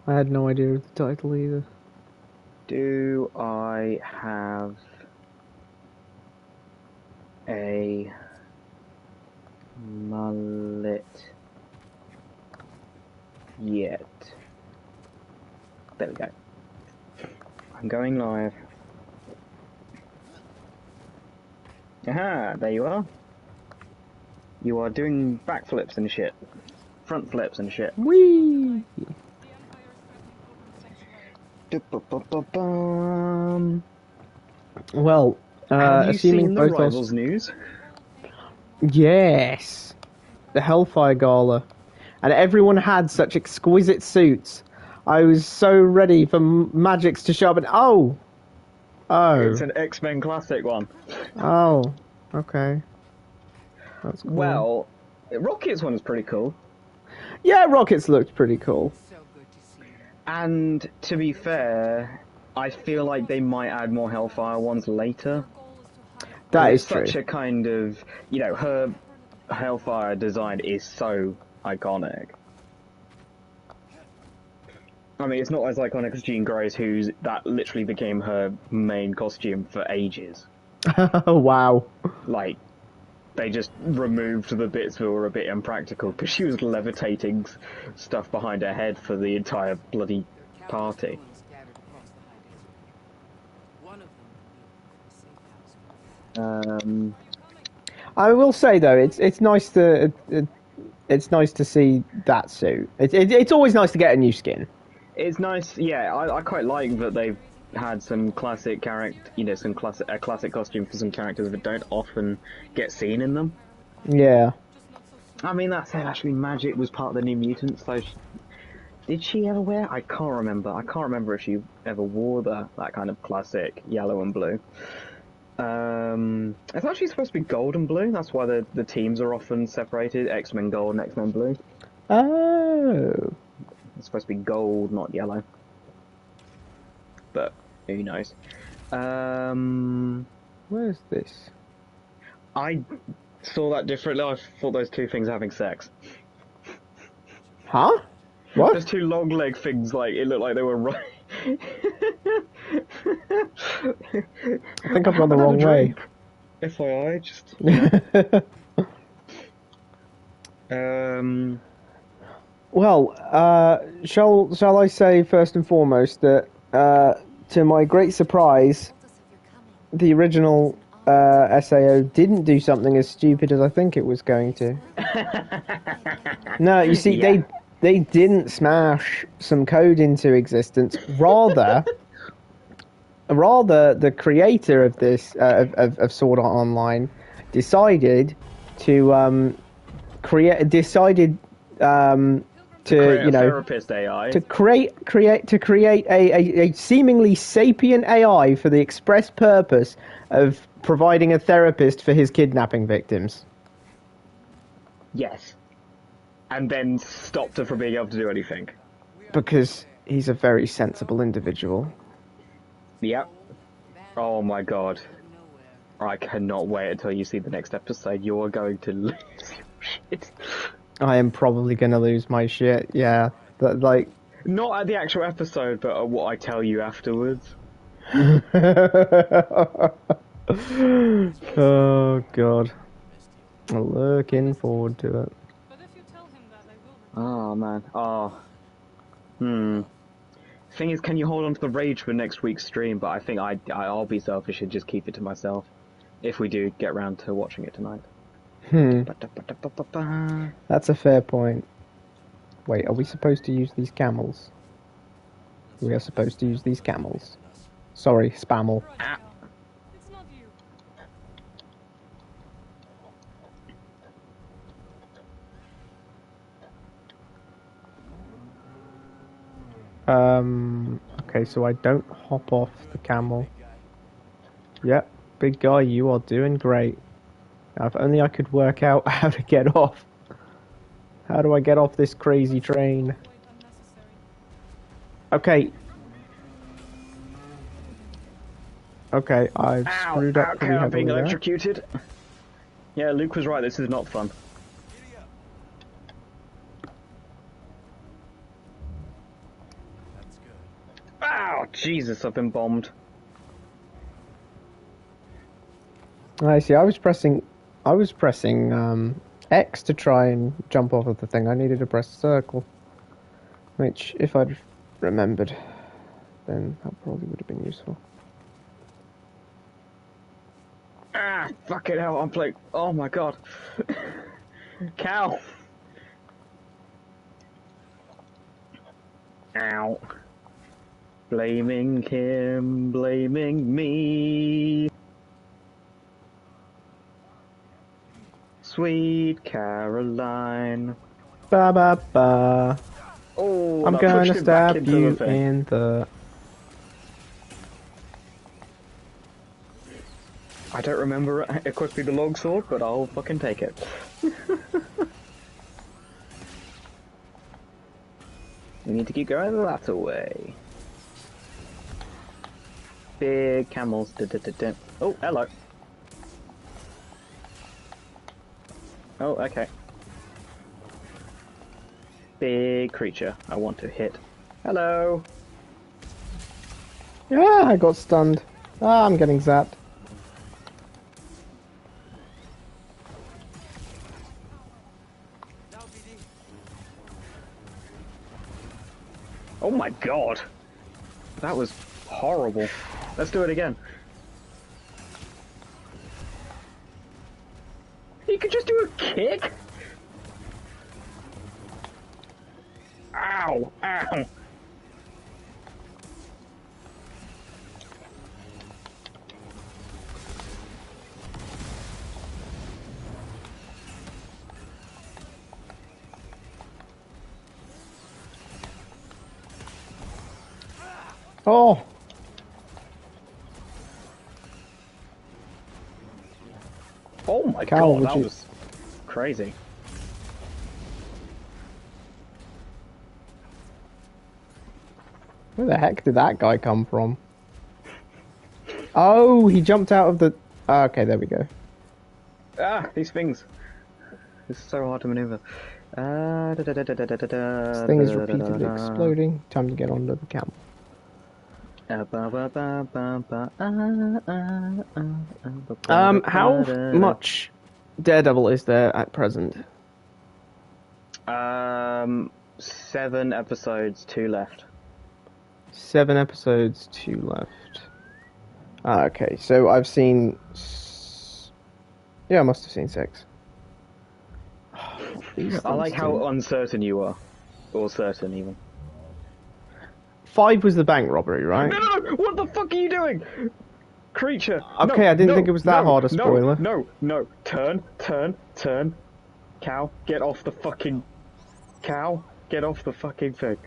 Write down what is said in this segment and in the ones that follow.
I had no idea of the title either. Do I have a mullet yet? There we go. I'm going live. Aha, there you are. You are doing backflips and shit. Front flips and shit. Whee! Well, have you assuming seen the both Rivals news? Yes! The Hellfire Gala. And everyone had such exquisite suits. I was so ready for Magix to show up and... Oh! It's an X-Men classic one. Oh. Okay. That's cool. Well, Rocket's one was pretty cool. Yeah, Rockets looked pretty cool. And to be fair, I feel like they might add more Hellfire ones later. That is such true. a kind of, you know, her Hellfire design is so iconic. I mean, it's not as iconic as Jean Grey's, that literally became her main costume for ages. Wow. Like, they just removed the bits that were a bit impractical because she was levitating stuff behind her head for the entire bloody party. I will say though, it's nice to it's nice to see that suit. It's always nice to get a new skin. It's nice, yeah. I quite like that they've had some classic character, you know, a classic costume for some characters that don't often get seen in them. Yeah. I mean, that said, actually, Magic was part of the New Mutants, so did she ever wear? I can't remember. I can't remember if she ever wore that kind of classic yellow and blue. It's actually supposed to be gold and blue. That's why the teams are often separated: X-Men Gold and X-Men Blue. Oh. It's supposed to be gold, not yellow. But who knows? Where's this? I saw that differently. I thought those two things are having sex. Huh? What? Those two long leg things, like it looked like they were right. I think I've gone the wrong way. FYI, just. Well, shall I say first and foremost that to my great surprise, the original SAO didn't do something as stupid as I think it was going to. No, you see, Yeah. they didn't smash some code into existence. Rather, the creator of this of Sword Art Online decided to to, you know, therapist AI. to create a seemingly sapient AI for the express purpose of providing a therapist for his kidnapping victims. Yes. And then stopped her from being able to do anything. Because he's a very sensible individual. Yep. Oh my god. I cannot wait until you see the next episode. You are going to lose your shit. I am probably going to lose my shit, yeah. But, like... Not at the actual episode, but at what I tell you afterwards. Oh, God. I'm looking forward to it. Oh, man. Oh. Thing is, can you hold on to the rage for next week's stream? But I think I'll be selfish and just keep it to myself. If we do get round to watching it tonight. That's a fair point. Wait, are we supposed to use these camels? We are supposed to use these camels. Sorry, spammel. Okay, so I don't hop off the camel. Yep, big guy, you are doing great. Now, if only I could work out how to get off. How do I get off this crazy train? Okay. Okay, I've screwed up pretty I'm being heavily there. electrocuted. Yeah, Luke was right, this is not fun. Jesus, I've been bombed. I see. I was pressing X to try and jump off of the thing. I needed to press circle, which, if I'd remembered, then that probably would have been useful. Ah, fucking hell, I'm playing. Oh my god. Cow. Ow. Blaming him, blaming me. Sweet Caroline. Ba ba ba. Oh, I'm and I gonna pushed him back stab into you the thing. in the. I don't remember equipping the longsword, but I'll fucking take it. We need to keep going that way. Big camels. Oh, hello. Oh, okay. Big creature I want to hit. Hello. Ah, I got stunned. Ah, I'm getting zapped. Oh my god. That was horrible. Let's do it again. You could just do a kick? Ow! Ow! Oh! Oh my Cal, god, that you... was crazy. Where the heck did that guy come from? Oh, he jumped out of the... Ah, okay, there we go. Ah, these things. It's so hard to maneuver. This thing is repeatedly exploding. Time to get onto the camel. How much Daredevil is there at present? 7 episodes, 2 left. 7 episodes, 2 left. Ah, okay, so I've seen... Yeah, I must have seen 6. I like how uncertain you are. Or certain, even. 5 was the bank robbery, right? No! What the fuck are you doing? Creature! Okay, no, I didn't no, think it was that hard a spoiler. No. Turn. Cow, get off the fucking... Cow, get off the fucking thing.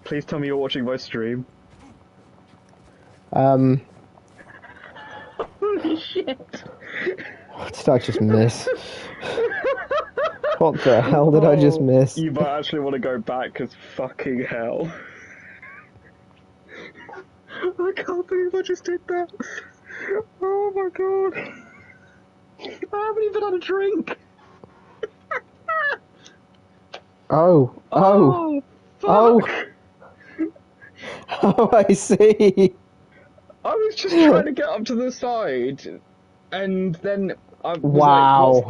Please tell me you're watching my stream. Holy shit. What did I just miss? What the hell did I just miss? You might actually want to go back, because fucking hell. I can't believe I just did that. Oh my god. I haven't even had a drink. Oh. Oh, I see. I was just trying to get up to the side, and then I was wow.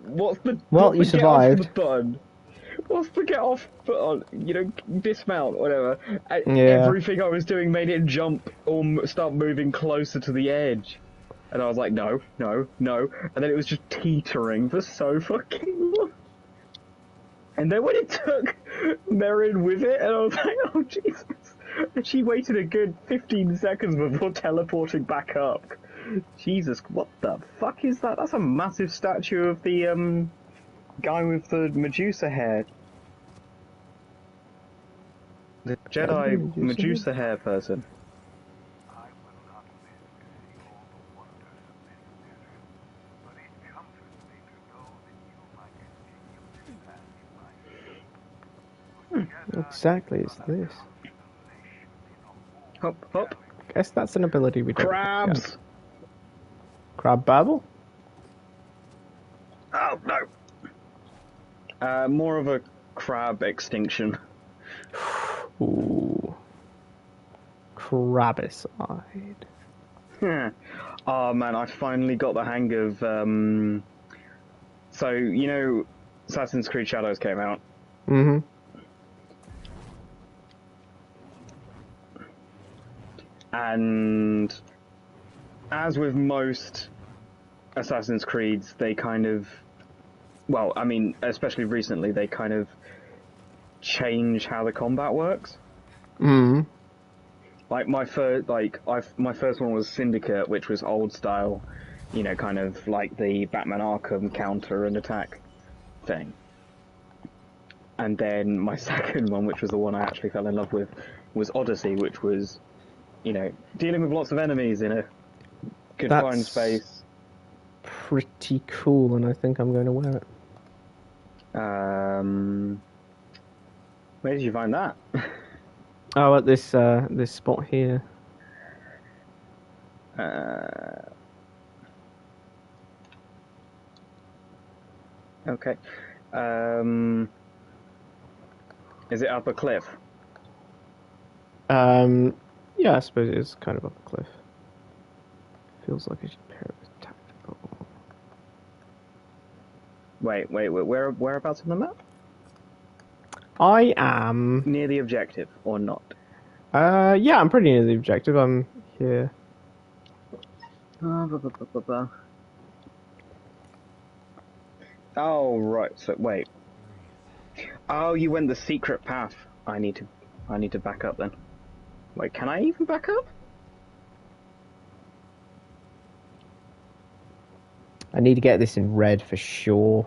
what's the well, you survived. Get off the button? What's the get off button? You know, dismount, whatever. And yeah. Everything I was doing made it jump or start moving closer to the edge. And I was like, no. And then it was just teetering for so fucking long. And then when it took Merrin with it, and I was like, oh Jesus. And she waited a good 15 seconds before teleporting back up. Jesus, what the fuck is that? That's a massive statue of the, guy with the Medusa hair. The Jedi Medusa hair person. What exactly is this? Hop. Guess that's an ability we don't Crabs! have. Crab Babble? Oh no! More of a crab extinction. Ooh. Crabicide. Oh man, I finally got the hang of. So you know, Assassin's Creed Shadows came out. Mm-hmm. And as with most Assassin's Creeds, they kind of, well, I mean, especially recently, they kind of change how the combat works. Mm. Like my first one was Syndicate, which was old style, you know, kind of like the Batman Arkham counter and attack thing. And then my second one, which was the one I actually fell in love with, was Odyssey, which was, you know, dealing with lots of enemies in a confined space. Pretty cool, and I think I'm going to wear it. Where did you find that? Oh, at this this spot here. Okay. Is it up a cliff? Yeah, I suppose it is kind of up a cliff. Feels like I should pair it with tactical. Wait. Whereabouts on the map? I am. Near the objective, or not? Yeah, I'm pretty near the objective. I'm here. Oh, right. So wait. Oh, you went the secret path. I need to back up then. Wait, can I even back up? I need to get this in red for sure.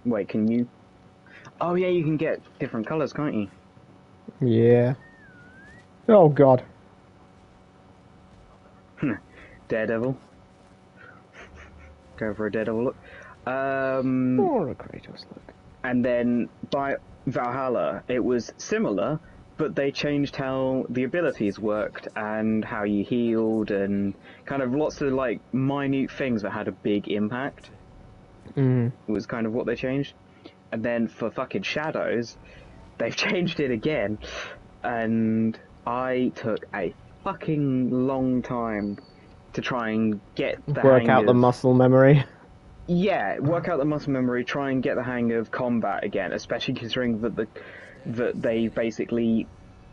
Wait, can you? Oh yeah, you can get different colours, can't you? Yeah. Oh god. Daredevil. Go for a Daredevil look. Or a Kratos look. And then by Valhalla, it was similar, but they changed how the abilities worked and how you healed and kind of lots of like minute things that had a big impact. Was kind of what they changed. And then for fucking Shadows, they've changed it again, and I took a fucking long time to try and get the Work out the muscle memory. Yeah, work out the muscle memory, try and get the hang of combat again, especially considering that they basically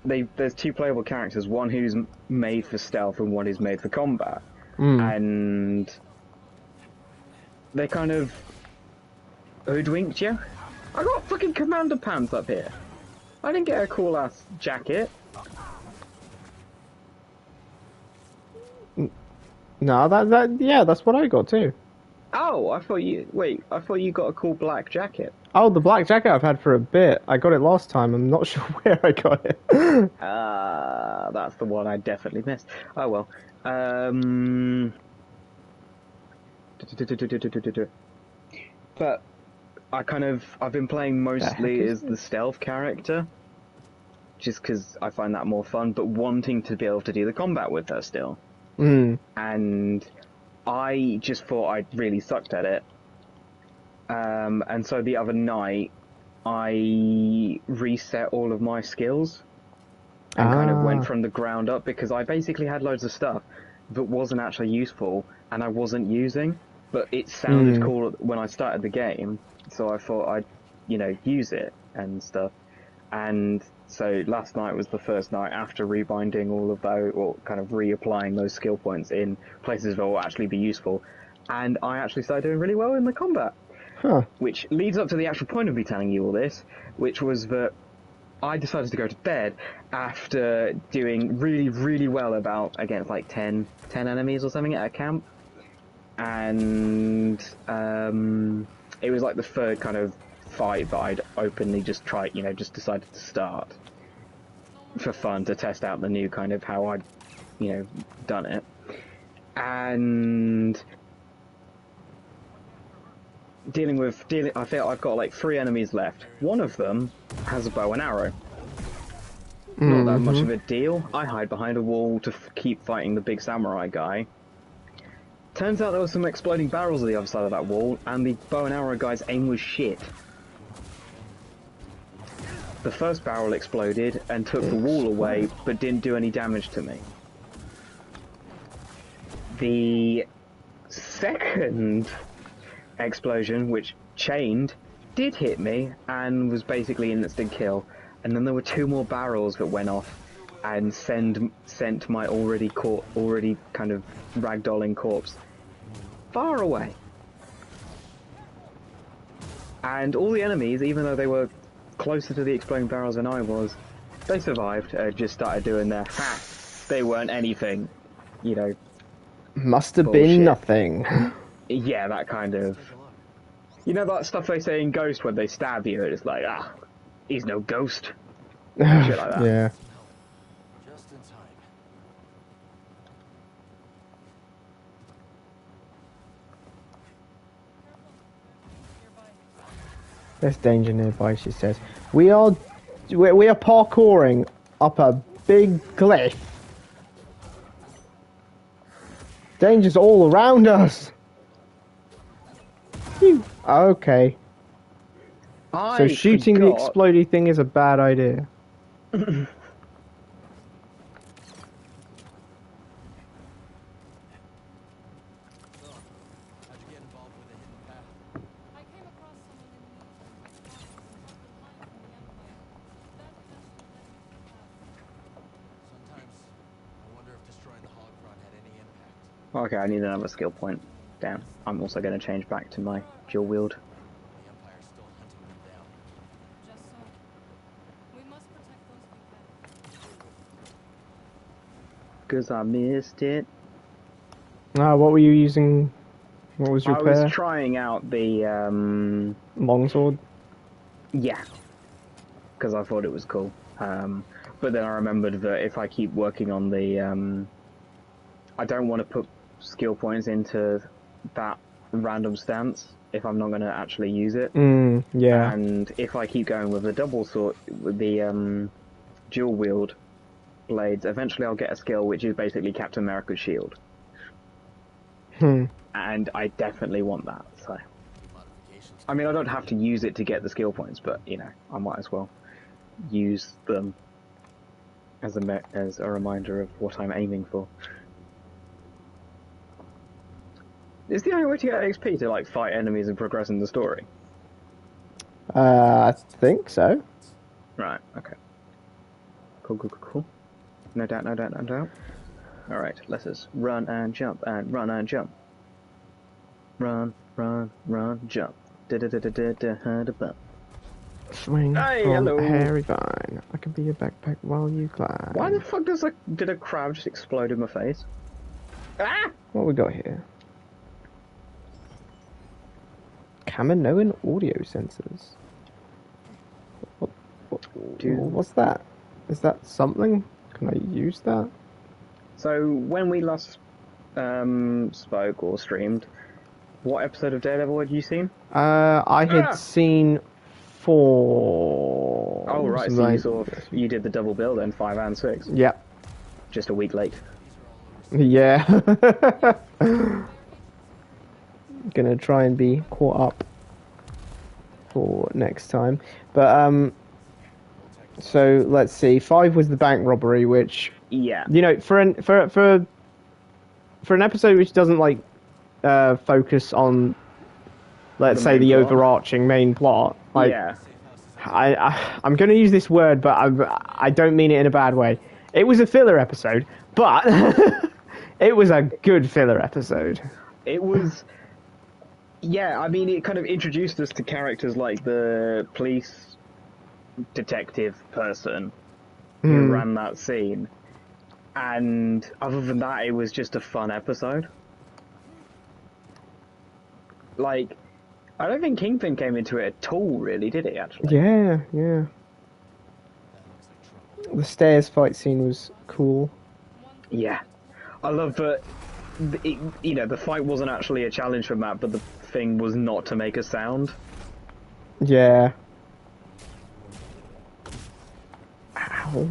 there's two playable characters, one who's made for stealth and one who's made for combat. And they kind of hoodwinked you. I got fucking commander pants up here. I didn't get a cool ass jacket. No, that's what I got too. Oh, I thought you got a cool black jacket. Oh, the black jacket I've had for a bit. I got it last time. I'm not sure where I got it. That's the one I definitely missed. Oh well. But I've been playing mostly as the stealth character, just because I find that more fun, but wanting to be able to do the combat with her still. And I just thought I really sucked at it. And so the other night, I reset all of my skills and kind of went from the ground up, because I basically had loads of stuff that wasn't actually useful and I wasn't using, but it sounded cool when I started the game, so I thought I'd, use it and stuff. And so last night was the first night after rebinding all of those, or kind of reapplying those skill points in places that will actually be useful, and I actually started doing really well in the combat. Which leads up to the actual point of me telling you all this, which was that I decided to go to bed after doing really, really well against like 10 enemies or something at a camp. And it was like the third kind of fight that I'd openly just just decided to start for fun, to test out the new kind of how I'd, done it. And I feel I've got like 3 enemies left. One of them has a bow and arrow. Not that much of a deal. I hide behind a wall to keep fighting the big samurai guy. Turns out there were some exploding barrels on the other side of that wall, and the bow and arrow guy's aim was shit. The first barrel exploded and took the wall away, but didn't do any damage to me. The second explosion, which chained, did hit me and was basically an instant kill. And then there were 2 more barrels that went off and sent my already kind of ragdolling corpse far away. And all the enemies, even though they were closer to the exploding barrels than I was, they survived. Just started doing their ha. They weren't anything, you know. Must have Bullshit. been nothing. Yeah, that kind of. You know that stuff they say in Ghost when they stab you? It's like, he's no ghost. Shit like that. Yeah. Just in time. There's danger nearby, she says. We are parkouring up a big cliff. Danger's all around us. Phew. Okay. So shooting the explodey thing is a bad idea. Okay, I need another skill point. Damn. I'm also going to change back to my dual wield. The Empire's still hunting them down. Just so. We must protect those we can. Because I missed it. What were you using? What was your I pair? was trying out the, Longsword? yeah. Because I thought it was cool. But then I remembered that if I keep working on the, I don't want to put skill points into that random stance if I'm not going to actually use it. Yeah. And if I keep going with the double sword, with the dual wield blades, eventually I'll get a skill which is basically Captain America's shield. And I definitely want that. So, I mean, I don't have to use it to get the skill points, but you know, I might as well use them as a reminder of what I'm aiming for. Is the only way to get XP to like fight enemies and progress in the story? I think so. Right. Okay. Cool. No doubt. All right. Let us run and jump and run and jump. Run, jump. Da-da-da-da-da-da-da-da. Swing Hey, from hello. a hairy vine. I can be a backpack while you climb. Why the fuck did a crab just explode in my face? Ah! What we got here? Kaminoan audio sensors. What's that? Is that something? Can I use that? So when we last spoke or streamed, what episode of Daredevil had you seen? I had seen 4. Oh right, so you did the double bill then, 5 and 6. Yeah. Just a week late. Yeah. Gonna try and be caught up for next time. But so let's see. 5 was the bank robbery, which Yeah. you know, for an episode which doesn't like focus on, let's say, the overarching main plot. Like, yeah. I'm going to use this word, but I don't mean it in a bad way. It was a filler episode, but it was a good filler episode. It was. Yeah, I mean, it kind of introduced us to characters like the police detective person who ran that scene. And other than that, it was just a fun episode. Like, I don't think Kingpin came into it at all, really, did he, actually? Yeah. The stairs fight scene was cool. Yeah. I love that, you know, the fight wasn't actually a challenge for Matt, but the thing was not to make a sound. Yeah. Ow.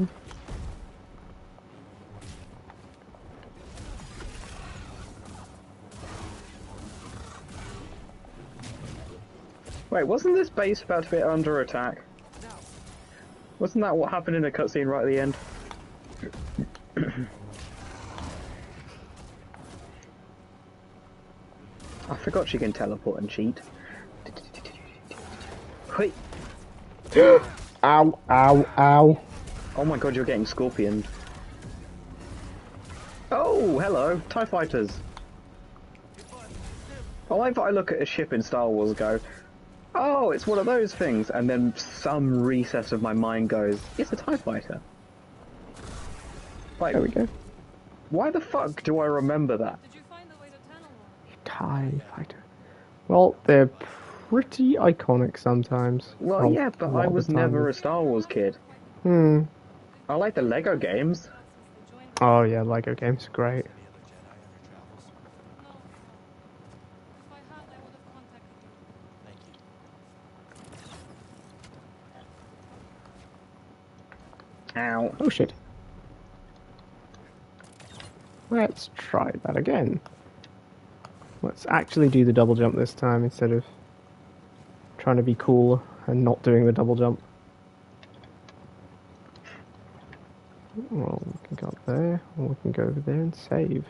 Wait, wasn't this base about to be under attack? Wasn't that what happened in the cutscene right at the end? I forgot she can teleport and cheat. Wait. Ow, ow, ow. Oh my god, you're getting scorpioned. Oh, hello, TIE fighters. I like that I look at a ship in Star Wars and go, oh, it's one of those things, and then some recess of my mind goes, it's a TIE fighter. Like, There we go. why the fuck do I remember that? Did you find the way to Tanalorr? TIE fighter. Well, they're pretty iconic sometimes. Well, yeah, but I was never a a... Star Wars kid. Hmm. I like the Lego games. Since they joined Oh yeah, Lego games are great. Any other Jedi on your travels? No. If I had, I would have contacted you. Thank you. Ow. Oh shit. Let's try that again. Let's actually do the double jump this time instead of trying to be cool and not doing the double jump. Well, we can go up there, or we can go over there and save.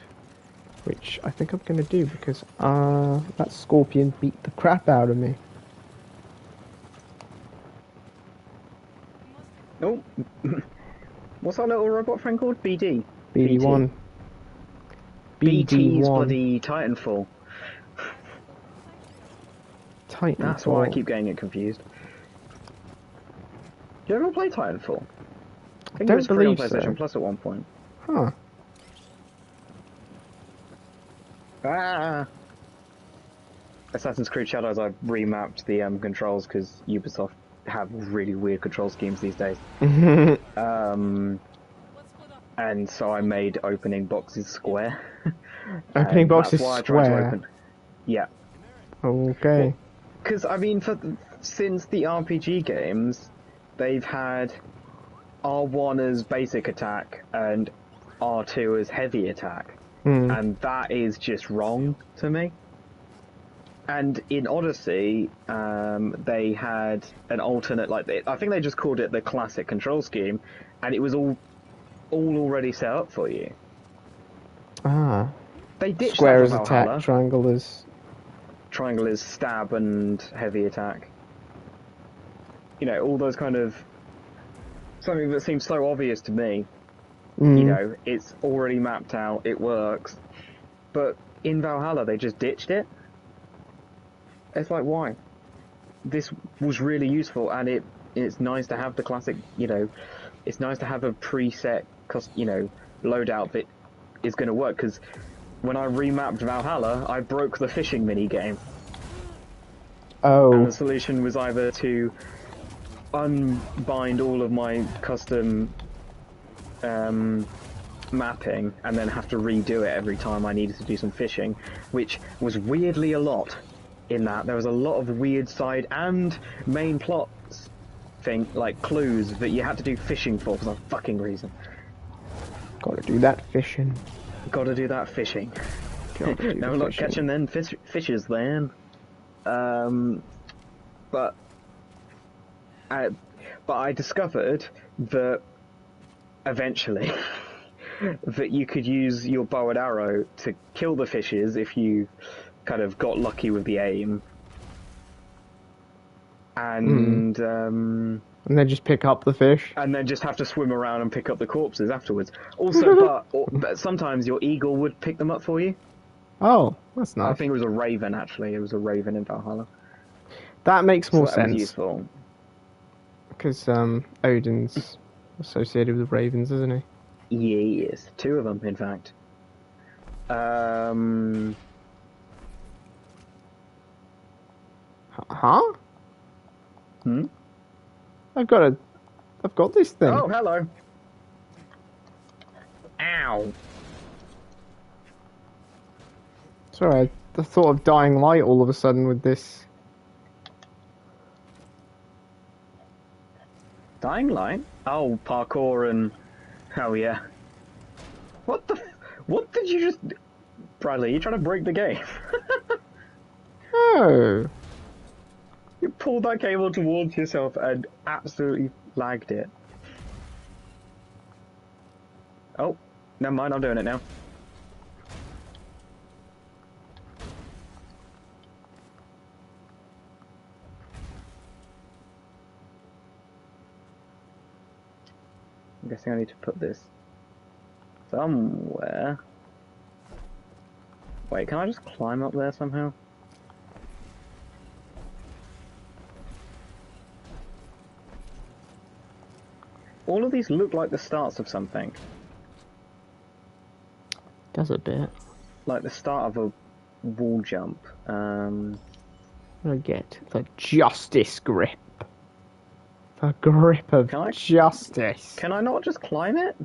Which I think I'm going to do because that scorpion beat the crap out of me. Oh. What's our little robot friend called? BD. BD1. BT's BD1. bloody Titanfall. Titanfall. That's why I keep getting it confused. You ever play Titanfall? I think it don't was free on believe so. PlayStation Plus at one point. Huh. Ah! Assassin's Creed Shadows, I remapped the controls because Ubisoft have really weird control schemes these days. Let's split up. And so I made opening boxes square. Opening And boxes that's why I tried to square. open. Yeah. Okay. Because, I mean, since the RPG games, they've had R1 as basic attack and R2 as heavy attack. Hmm. And that is just wrong to me. And in Odyssey, they had an alternate, I think they just called it the classic control scheme, and it was all already set up for you. Ah. They ditched Square that is for attack, Valhalla. triangle is... Triangle is stab and heavy attack. You know, all those kind of... Something that seems so obvious to me. Mm. You know, it's already mapped out, it works. But in Valhalla, they just ditched it. It's like, why? This was really useful, and it's nice to have the classic, you know, it's nice to have a preset, you know, loadout that is going to work, because when I remapped Valhalla, I broke the fishing mini-game. Oh. And the solution was either to unbind all of my custom mapping and then have to redo it every time I needed to do some fishing, which was weirdly a lot in that. There was a lot of weird side and main plots like clues that you had to do fishing for some fucking reason. Gotta do that fishing. Gotta do that fishing. Gotta do No the luck fishing. catching them fishes then. But I discovered that eventually that you could use your bow and arrow to kill the fishes if you kind of got lucky with the aim. And And then just pick up the fish. and then just have to swim around and pick up the corpses afterwards. Also, but sometimes your eagle would pick them up for you. Oh, that's I nice. think it was a raven, actually. It was a raven in Valhalla. That makes more So that was sense. useful. Because Odin's associated with ravens, isn't he? Yes, two of them, in fact. Huh? Hmm? I've got this thing. Oh, hello. Ow. Sorry, I thought of dying light all of a sudden with this. Dying Light? Oh, parkour and... Oh, yeah. What the... What did you just... Bradley, you trying to break the game? Oh. You pulled that cable towards yourself and absolutely lagged it. Oh, never mind, I'm doing it now. I'm guessing I need to put this somewhere. Wait, can I just climb up there somehow? All of these look like the starts of something. Does a bit. Like the start of a wall jump. I get the justice grip. The grip of Can I- justice. Can I not just climb it?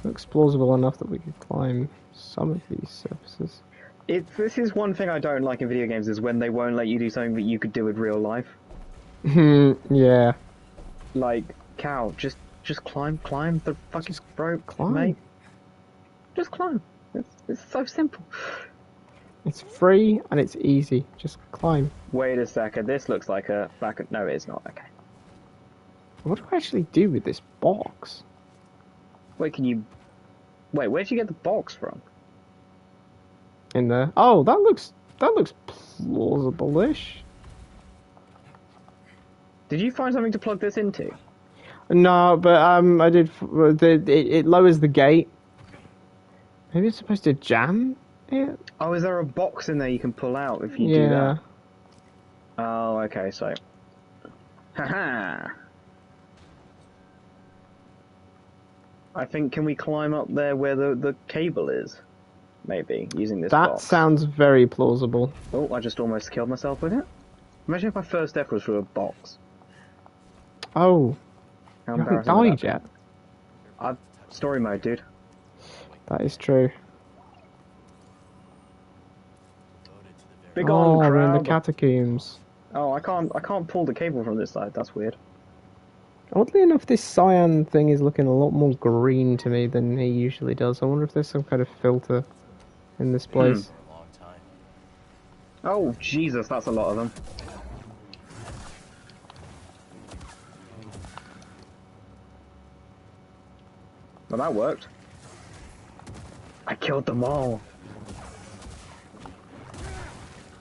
Looks plausible enough that we could climb some of these surfaces. This is one thing I don't like in video games, is when they won't let you do something that you could do in real life. Yeah. Like, cow, just climb the fucking rope, climb. mate. Just climb. It's so simple. It's free and it's easy. Just climb. Wait a second, this looks like a back. No, it's not. Okay. What do I actually do with this box? Wait, can you? Wait, where'd you get the box from? In there. Oh, that looks plausible-ish. Did you find something to plug this into? No, but I did. It lowers the gate. Maybe it's supposed to jam it. Oh, is there a box in there you can pull out if you do Yeah. that? Oh, okay, so. Haha! I think, can we climb up there where the cable is? Maybe, using this That box. sounds very plausible. Oh, I just almost killed myself with it. Imagine if my first death was through a box. Oh, How you haven't embarrassing would died that yet. be? Story mode, dude. That is true. Loaded to the very Big Oh, on we're in the crowd. catacombs. Oh, I can't pull the cable from this side. That's weird. Oddly enough, this cyan thing is looking a lot more green to me than he usually does. I wonder if there's some kind of filter in this place. for a long time. Oh, Jesus, that's a lot of them. Well, that worked. I killed them all.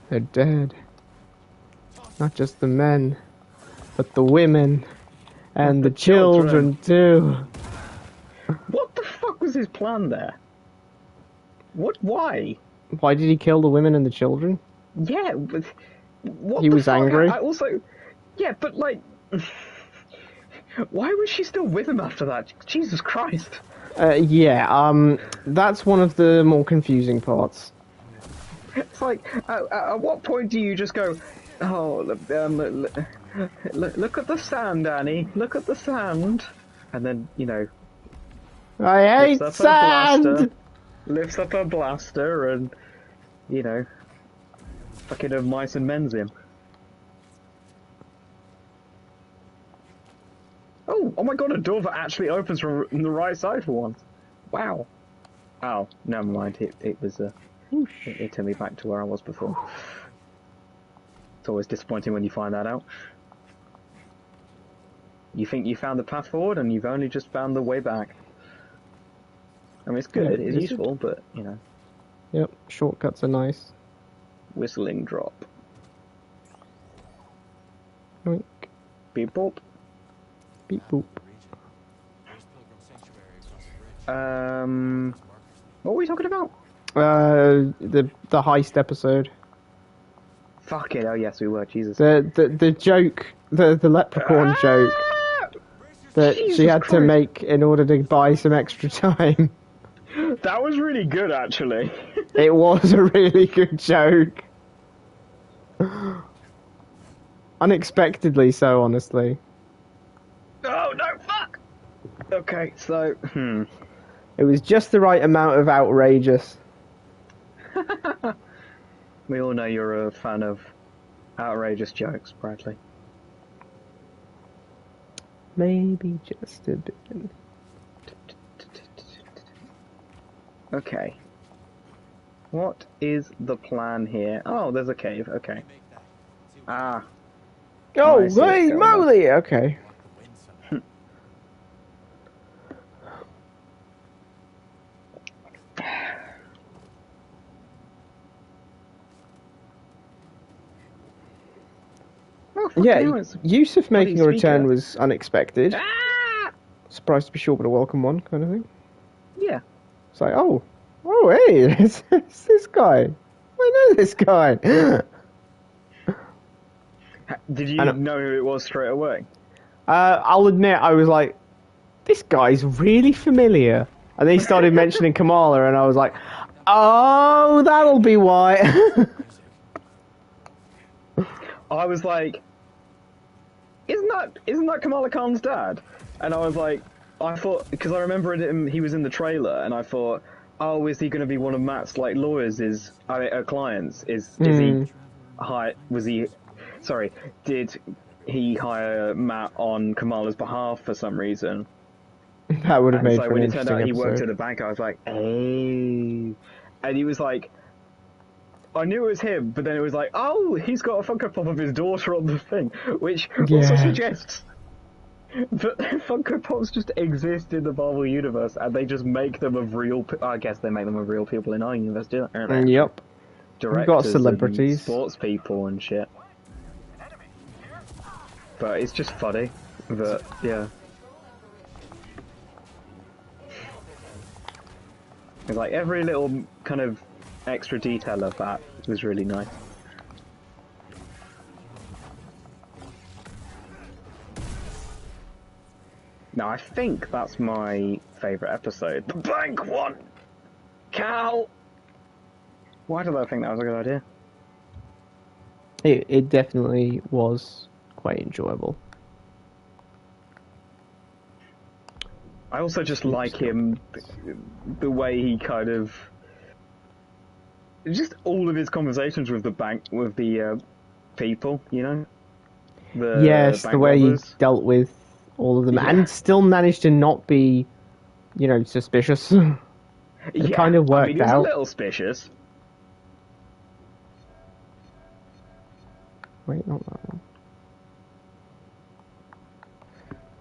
They're dead. Not just the men, but the women and The the children too. What the fuck was his plan there? What? Why? Why did he kill the women and the children? Yeah, but what He the was fuck? angry? I also, yeah, but like, why was she still with him after that? Jesus Christ! That's one of the more confusing parts. It's like, at what point do you just go, oh, look at the sand, Annie. Look at the sand, and then I hate lifts up a blaster, sand! lifts up a blaster, and fucking mice and men's him. Oh my god, a door that actually opens from the right side for once. Wow. Oh, never mind. It was it took me back to where I was before. It's always disappointing when you find that out. You think you found the path forward, and you've only just found the way back. I mean, it's good, Yeah, it's is it? useful, but Yep, shortcuts are nice. whistling drop. Oink, Beep boop. beep boop. Region. First pilgrim sanctuary across the bridge. Markers. What were we talking about? The heist episode. Fuck it, oh yes we were, Jesus. The joke, the leprechaun joke that she Jesus had to Christ. make in order to buy some extra time. That was really good, actually. It was a really good joke. Unexpectedly so, honestly. Oh no, fuck! Okay, so, It was just the right amount of outrageous. we all know you're a fan of outrageous jokes, Bradley. Maybe just a bit. Okay. What is the plan here? Oh, there's a cave, okay. Make that. See Ah, Oh, I see what's hey, going on. moly! Okay. Win some. Oh, fucking Yeah, hell, it's a Yusuf bloody making a return speaker. was unexpected. Ah! Surprised to be short, but a welcome one, kind of thing. Yeah. It's like, oh, hey, it's this guy. I know this guy. Did you And know who it was straight away? I'll admit, I was like, this guy's really familiar. And then he started mentioning Kamala, and I was like, oh, that'll be why. Music. I was like, isn't that Kamala Khan's dad? And I was like, I thought, because I remember him, he was in the trailer, and I thought, oh, is he going to be one of Matt's like lawyers? Clients? Is he Sorry, did he hire Matt on Kamala's behalf for some reason? That would have And made so for an when it turned interesting out he worked at episode. a bank, I was like, hey. And he was like, I knew it was him, but then it was like, oh, he's got a Funko Pop of his daughter on the thing, which also Yeah. suggests that Funko Pops just exist in the Marvel universe, and they just make them of real. I guess they make them of real people in our universe, don't they? Yep. Directors celebrities. and sports people and shit. But it's just funny that yeah. It's like every little kind of extra detail of that was really nice. Now I think that's my favourite episode. The bank one! Cal! Why did I think that was a good idea? It definitely was quite enjoyable. I also just like him, the way he kind of... Just all of his conversations with the bank, with the people, you know? Yes, bank the way he robbers. dealt with all of them, Yeah. and still managed to not be, suspicious. It Yeah, kind of I worked mean, he was out. a little suspicious. Wait, not that one.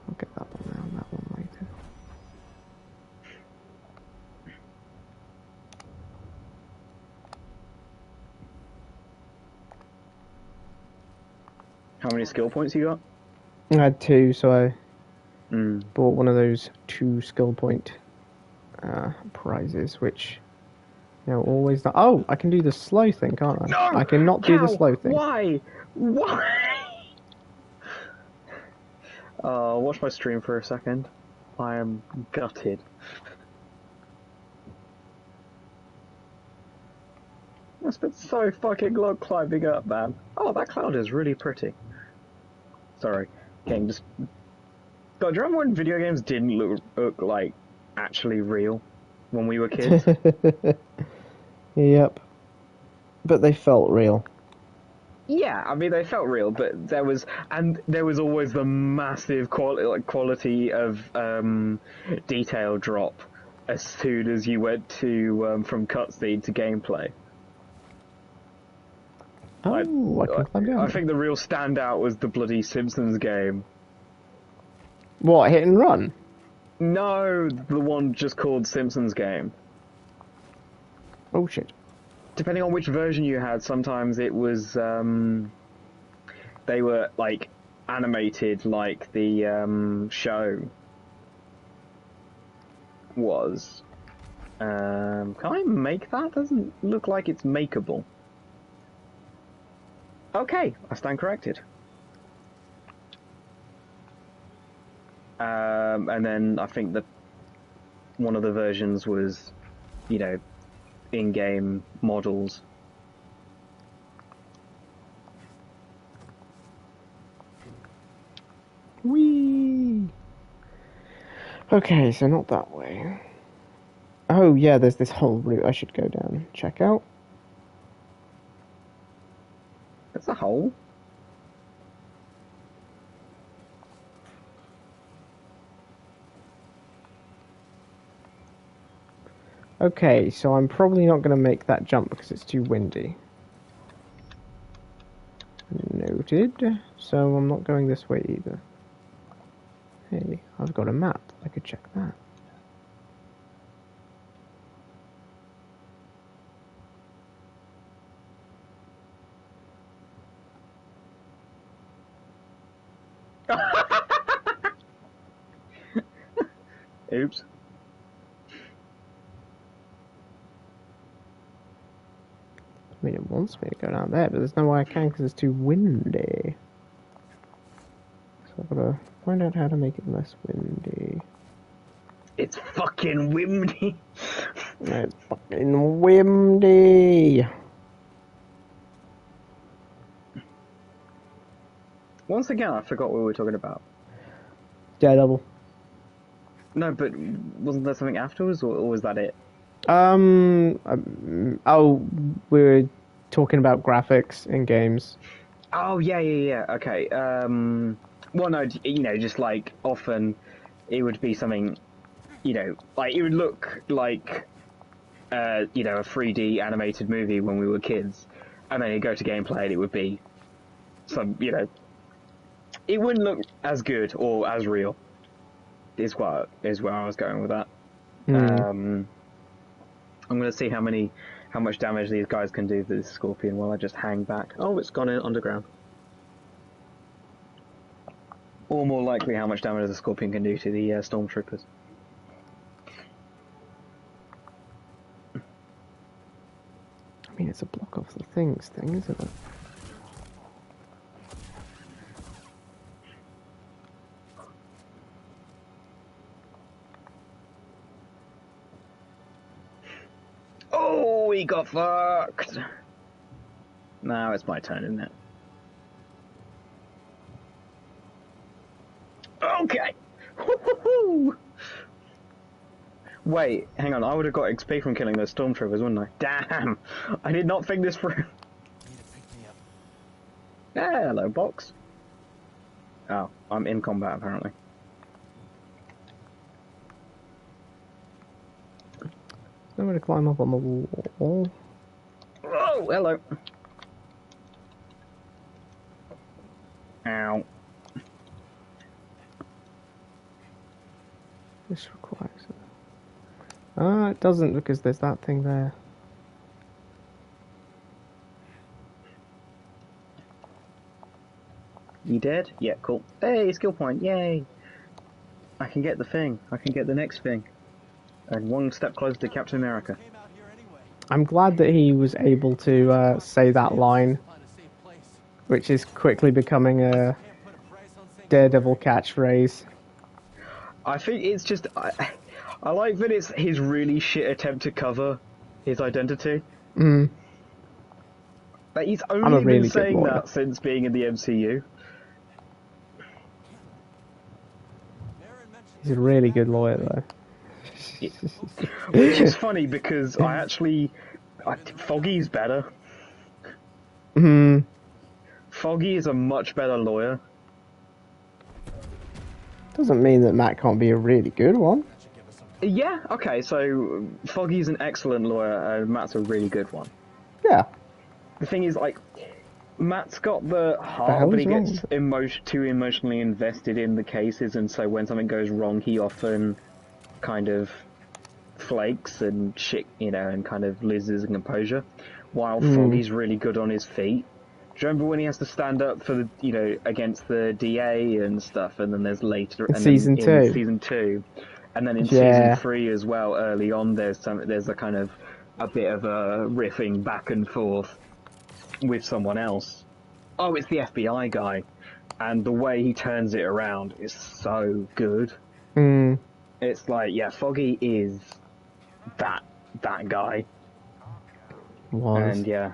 I'll get that one now, that one later. How many skill points you got? I had 2, so I Mm. bought one of those 2 skill point prizes, which always. Oh, I can do the slow thing, can't I? No! I cannot do the Cal, slow thing. Why? Why? Watch my stream for a second. I am gutted. I spent so fucking long climbing up, man. Oh, that cloud is really pretty. Sorry, King, just... God, do you remember when video games didn't look like actually real when we were kids? Yep. But they felt real. Yeah, I mean they felt real, but there was always the massive quality of detail drop as soon as you went to from cutscene to gameplay. Oh, I can climb down. I think the real standout was the bloody Simpsons game. What, hit and run? No, the one just called Simpsons game. Oh shit. Depending on which version you had, sometimes it was they were like animated like the show was. Can I make that? Doesn't look like it's makeable. Okay, I stand corrected. And then I think that one of the versions was, in-game models. Whee! Okay, so not that way. Oh yeah, there's this whole route I should go down and check out. That's a hole. Okay, so I'm probably not going to make that jump because it's too windy. No Noted. So I'm not going this way either. Hey, I've got a map. I could check that. Oops. I mean, it wants me to go down there, but there's no way I can because it's too windy. So I've got to find out how to make it less windy. It's fucking windy. It's fucking windy. Once again, I forgot what we were talking about. Daredevil. No, but wasn't there something afterwards, or was that it? Oh, we were talking about graphics in games. Oh, yeah. Okay. Well, no, just like often it would be something, like it would look like, a 3D animated movie when we were kids, and then you go to gameplay and it would be some, it wouldn't look as good or as real. Is where I was going with that. I'm gonna see how much damage these guys can do to this scorpion while I just hang back. Oh, it's gone in underground. Or more likely, how much damage the scorpion can do to the stormtroopers. I mean, it's a block off the things thing, isn't it? Oh, he got fucked! Now it's my turn, isn't it? Okay! Wait, hang on, I would have got XP from killing those stormtroopers, wouldn't I? Damn! I did not think this through. Need to pick me up. Hello, box. Oh, I'm in combat, apparently. I'm going to climb up on the wall. Oh, hello. Ow. This requires it. It doesn't because there's that thing there. You dead? Yeah, cool. Hey, skill point, yay! I can get the thing. I can get the next thing. And one step closer to Captain America. Came out here anyway. I'm glad that he was able to say that line, Find a safe place. which is quickly becoming a Can't put a price on sanctuary. Daredevil catchphrase. I think it's just... I like that it's his really shit attempt to cover his identity. Mm. Like, he's I'm a only really been good saying lawyer. that since being in the MCU. Aaron mentioned He's a really good lawyer, though. Which is funny because Foggy's better. Mm. Foggy is a much better lawyer. Doesn't mean that Matt can't be a really good one. that should give us some cover. Yeah, okay, so Foggy's an excellent lawyer and Matt's a really good one. Yeah. The thing is, like, Matt's got the hell heart, but he is wrong gets with too emotionally invested in the cases, and so when something goes wrong, he often kind of flakes and shit, and kind of loses his composure. While Foggy's really good on his feet. Do you remember when he has to stand up for the, against the DA and stuff, and then there's later In and season then 2. in season 2, and then in Yeah. season 3 as well. Early on, there's a kind of a bit of a riffing back and forth with someone else. Oh, it's the FBI guy, and the way he turns it around is so good. Mm. It's like, yeah, Foggy is that guy, Was. and yeah.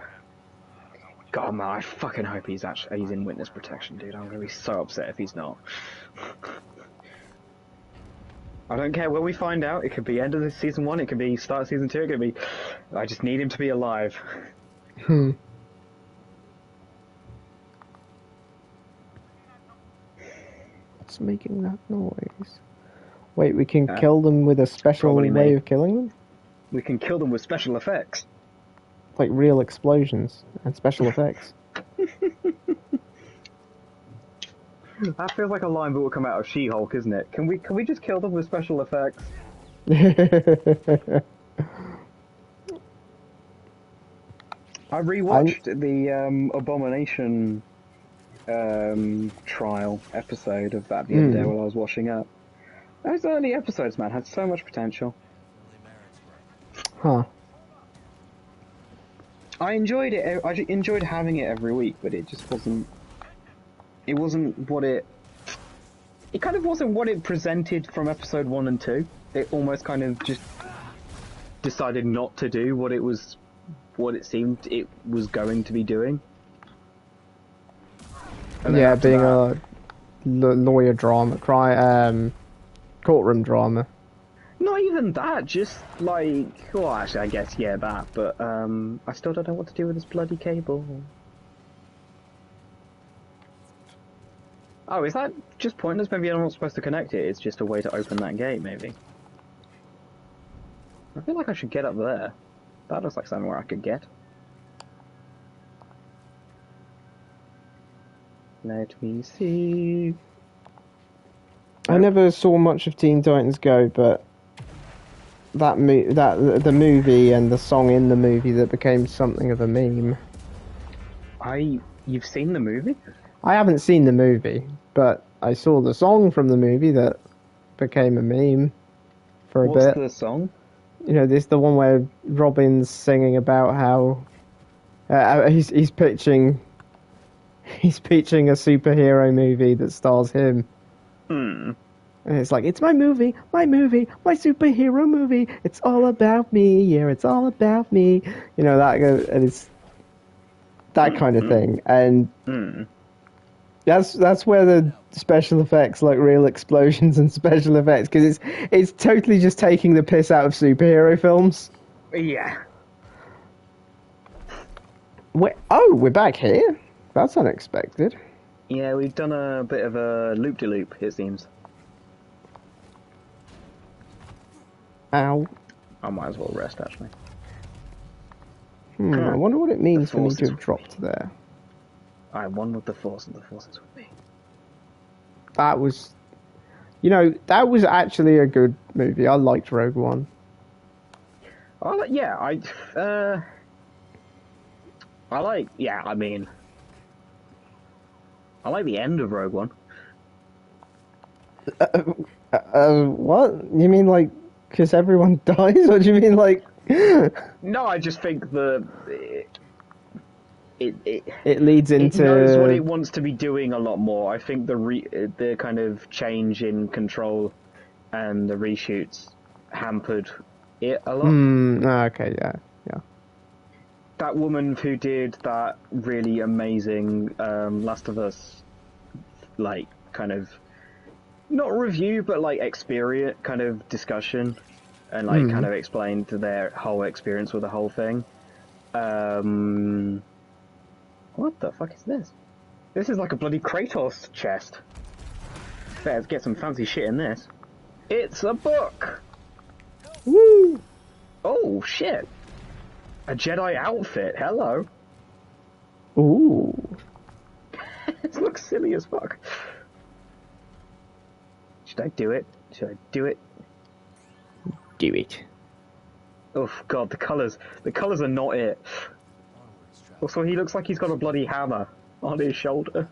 God, man, I fucking hope he's in witness protection, dude. I'm gonna be so upset if he's not. I don't care when we find out. It could be end of this season 1. It could be start of season 2. It could be. I just need him to be alive. Hmm. What's making that noise? Wait, we can kill them with a special probably way me. of killing them? We can kill them with special effects. Like real explosions and special effects. That feels like a line that will come out of She-Hulk, isn't it? Can we just kill them with special effects? I I rewatched the Abomination trial episode of that the other day while I was washing up. Those early episodes, man, had so much potential. huh. I enjoyed it. I enjoyed having it every week, but it just wasn't. It wasn't what it. It kind of wasn't what it presented from episode 1 and 2. It almost kind of just decided not to do what it seemed it was going to be doing. And then Yeah, after being that- a lawyer drama, courtroom drama. Not even that, just like, well, actually, I guess, yeah, that, but, I still don't know what to do with this bloody cable. Oh, is that just pointless? Maybe I'm not supposed to connect it, it's just a way to open that gate, maybe. I feel like I should get up there. That looks like somewhere I could get. Let me see. I never saw much of Teen Titans Go, but the movie and the song in the movie that became something of a meme. You've seen the movie? I haven't seen the movie, but I saw the song from the movie that became a meme for a What's bit. the song? You know, this the one where Robin's singing about how he's pitching a superhero movie that stars him. Hmm. And it's like, it's my movie, my superhero movie. It's all about me, yeah, it's all about me. You know, and it's that kind of thing. And that's where the special effects, like real explosions and special effects, because it's totally just taking the piss out of superhero films. Yeah. We're back here? That's unexpected. Yeah, we've done a bit of a loop-de-loop, it seems. Ow. I might as well rest, actually. I wonder what it means for me Force to is have dropped there. I'm one with the Force, and the Force is with me. That was actually a good movie. I liked Rogue One. Oh, yeah, I like the end of Rogue One. What? You mean like, because everyone dies? Or do you mean like... No, I just think it leads it into... knows what it wants to be doing a lot more. I think the kind of change in control and the reshoots hampered it a lot. Okay, yeah. That woman who did that really amazing Last of Us, like, kind of, not review, but like experience, kind of discussion, and like kind of explained their whole experience with the whole thing. What the fuck is this? This is like a bloody Kratos chest. Better get some fancy shit in this. It's a book! Woo! Oh, shit. A Jedi outfit, hello. Ooh. It looks silly as fuck. Should I do it? Should I do it? Do it. Oh god, the colours. The colours are not it. Also, he looks like he's got a bloody hammer on his shoulder.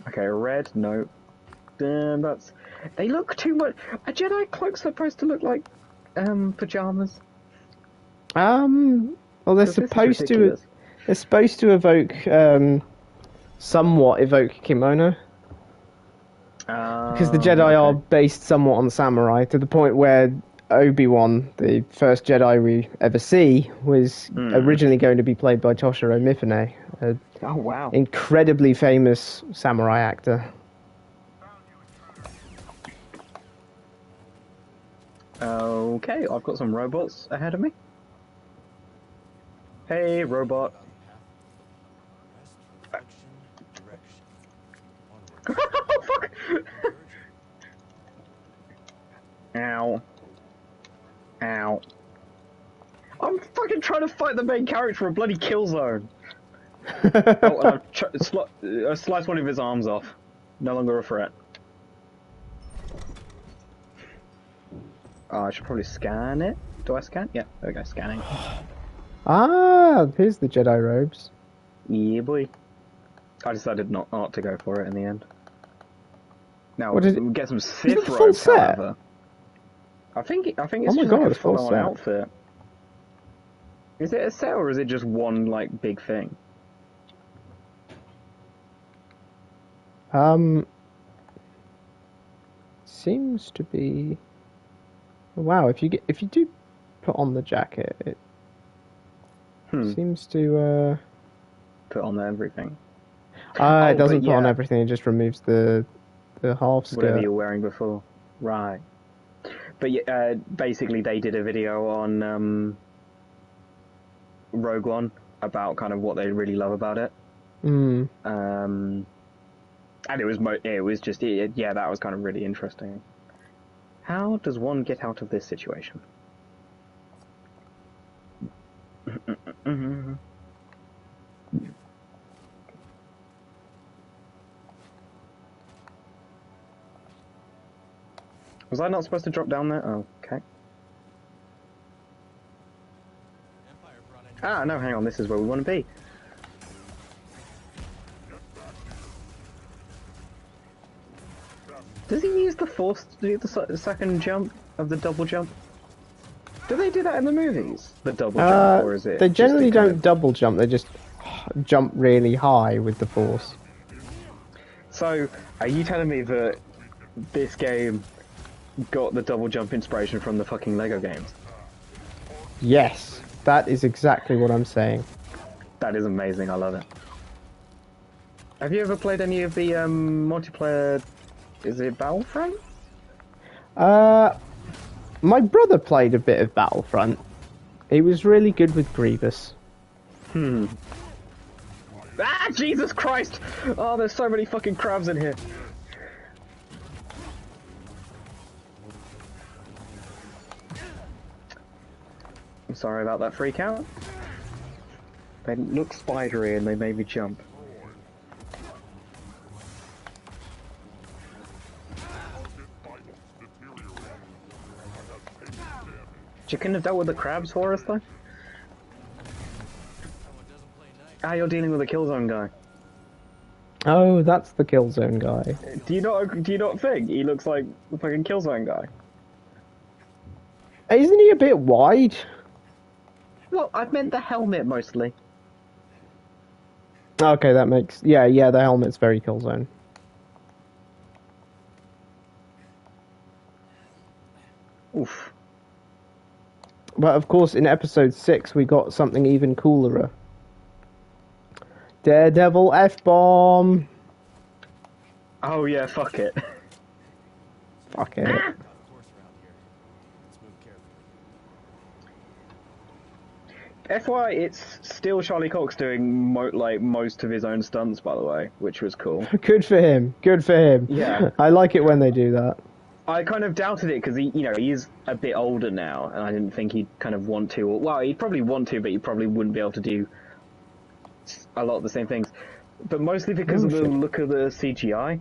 Okay, red, no. Damn, that's... They look too much... A Jedi cloak's supposed to look like, pyjamas. Well, they're This is supposed to... ridiculous. They're supposed to evoke, somewhat evoke kimono. Because the Jedi are based somewhat on samurai, to the point where Obi-Wan, the first Jedi we ever see, was originally going to be played by Toshiro Mifune, an Oh, wow. incredibly famous samurai actor. Okay, I've got some robots ahead of me. Hey, robot. Oh, fuck! Ow. Ow. I'm fucking trying to fight the main character in a bloody kill zone. Oh, and I've sliced one of his arms off. No longer a threat. Oh, I should probably scan it. Do I scan? Yeah, there we go, scanning. Ah, here's the Jedi robes. Yeah, boy. I decided not to go for it in the end. Now What is it? we'll get some Is Sith it the full robes, set? however. I think it's Oh my just God, like a a full full-on set. outfit. Is it a set or is it just one like big thing? Seems to be. Wow, if you do put on the jacket, it seems to. Put on It everything. Oh, doesn't but put on yeah, everything. It just removes the half whatever skirt. you were wearing before. Right. But yeah, basically they did a video on Rogue One about kind of what they really love about it. Hmm. And it was just yeah, that was kind of really interesting. How does one get out of this situation? Was I not supposed to drop down there? Oh, okay. Empire brought in Ah, no, hang on, this is where we want to be. Does he use the Force to do the second jump of the double jump? Do they do that in the movies? The double jump, or is it? They just generally the kind don't of- double jump. They just jump really high with the force. So, are you telling me that this game got the double jump inspiration from the fucking Lego games? Yes, that is exactly what I'm saying. That is amazing. I love it. Have you ever played any of the multiplayer? Is it Battlefront? My brother played a bit of Battlefront. He was really good with Grievous. Ah, Jesus Christ! Oh, there's so many fucking crabs in here. I'm sorry about that freak out. They look spidery and they made me jump. You couldn't have dealt with the crabs for us, though? someone doesn't play nice. Ah, you're dealing with a Killzone guy. Oh, that's the Killzone guy. Do you not think he looks like the fucking Killzone guy? Isn't he a bit wide? Well, I've meant the helmet mostly. Okay, that makes... Yeah, the helmet's very Killzone. Oof. But of course, in episode 6, we got something even cooler. Daredevil F-bomb! Oh yeah, fuck it. Fuck it. A lot of course around here. Let's move carefully. FY, it's still Charlie Cox doing most of his own stunts, by the way, which was cool. Good for him. Good for him. Yeah. I like it when they do that. I kind of doubted it because he is a bit older now, and I didn't think he'd kind of want to. Well, he'd probably want to, but he probably wouldn't be able to do a lot of the same things. But mostly because of the shit. look of the CGI.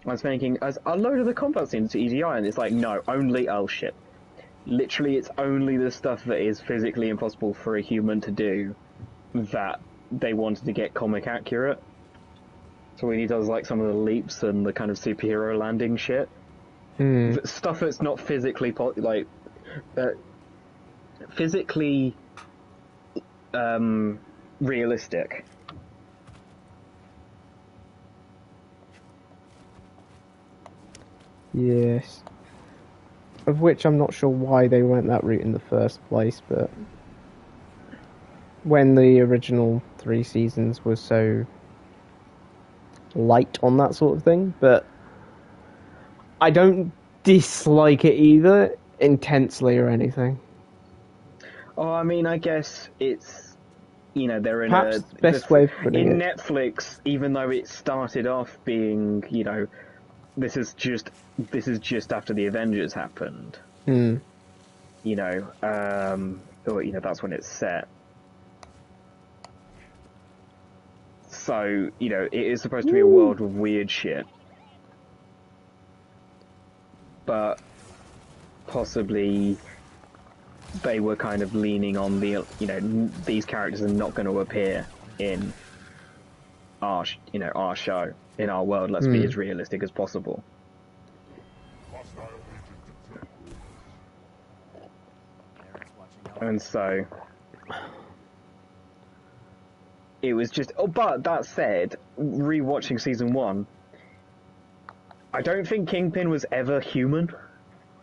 I was thinking, as a load of the combat scenes CGI, and it's like, no, only shit. Literally, it's only the stuff that is physically impossible for a human to do that they wanted to get comic accurate. So when he does like some of the leaps and the kind of superhero landing shit. Stuff that's not physically physically realistic. Yes. Of which I'm not sure why they went that route in the first place, but when the original 3 seasons were so light on that sort of thing, but I don't dislike it either intensely or anything. Oh, I mean, I guess it's they're in Perhaps the best way of putting in it. Netflix, even though it started off being this is just after the Avengers happened. Or that's when it's set. So, you know, it is supposed to be a world with weird shit. But possibly they were kind of leaning on the, you know, these characters are not going to appear in our, you know, our show, in our world. Let's be as realistic as possible. Aaron's watching out. And so it was just. Oh, but that said, rewatching season 1, I don't think Kingpin was ever human.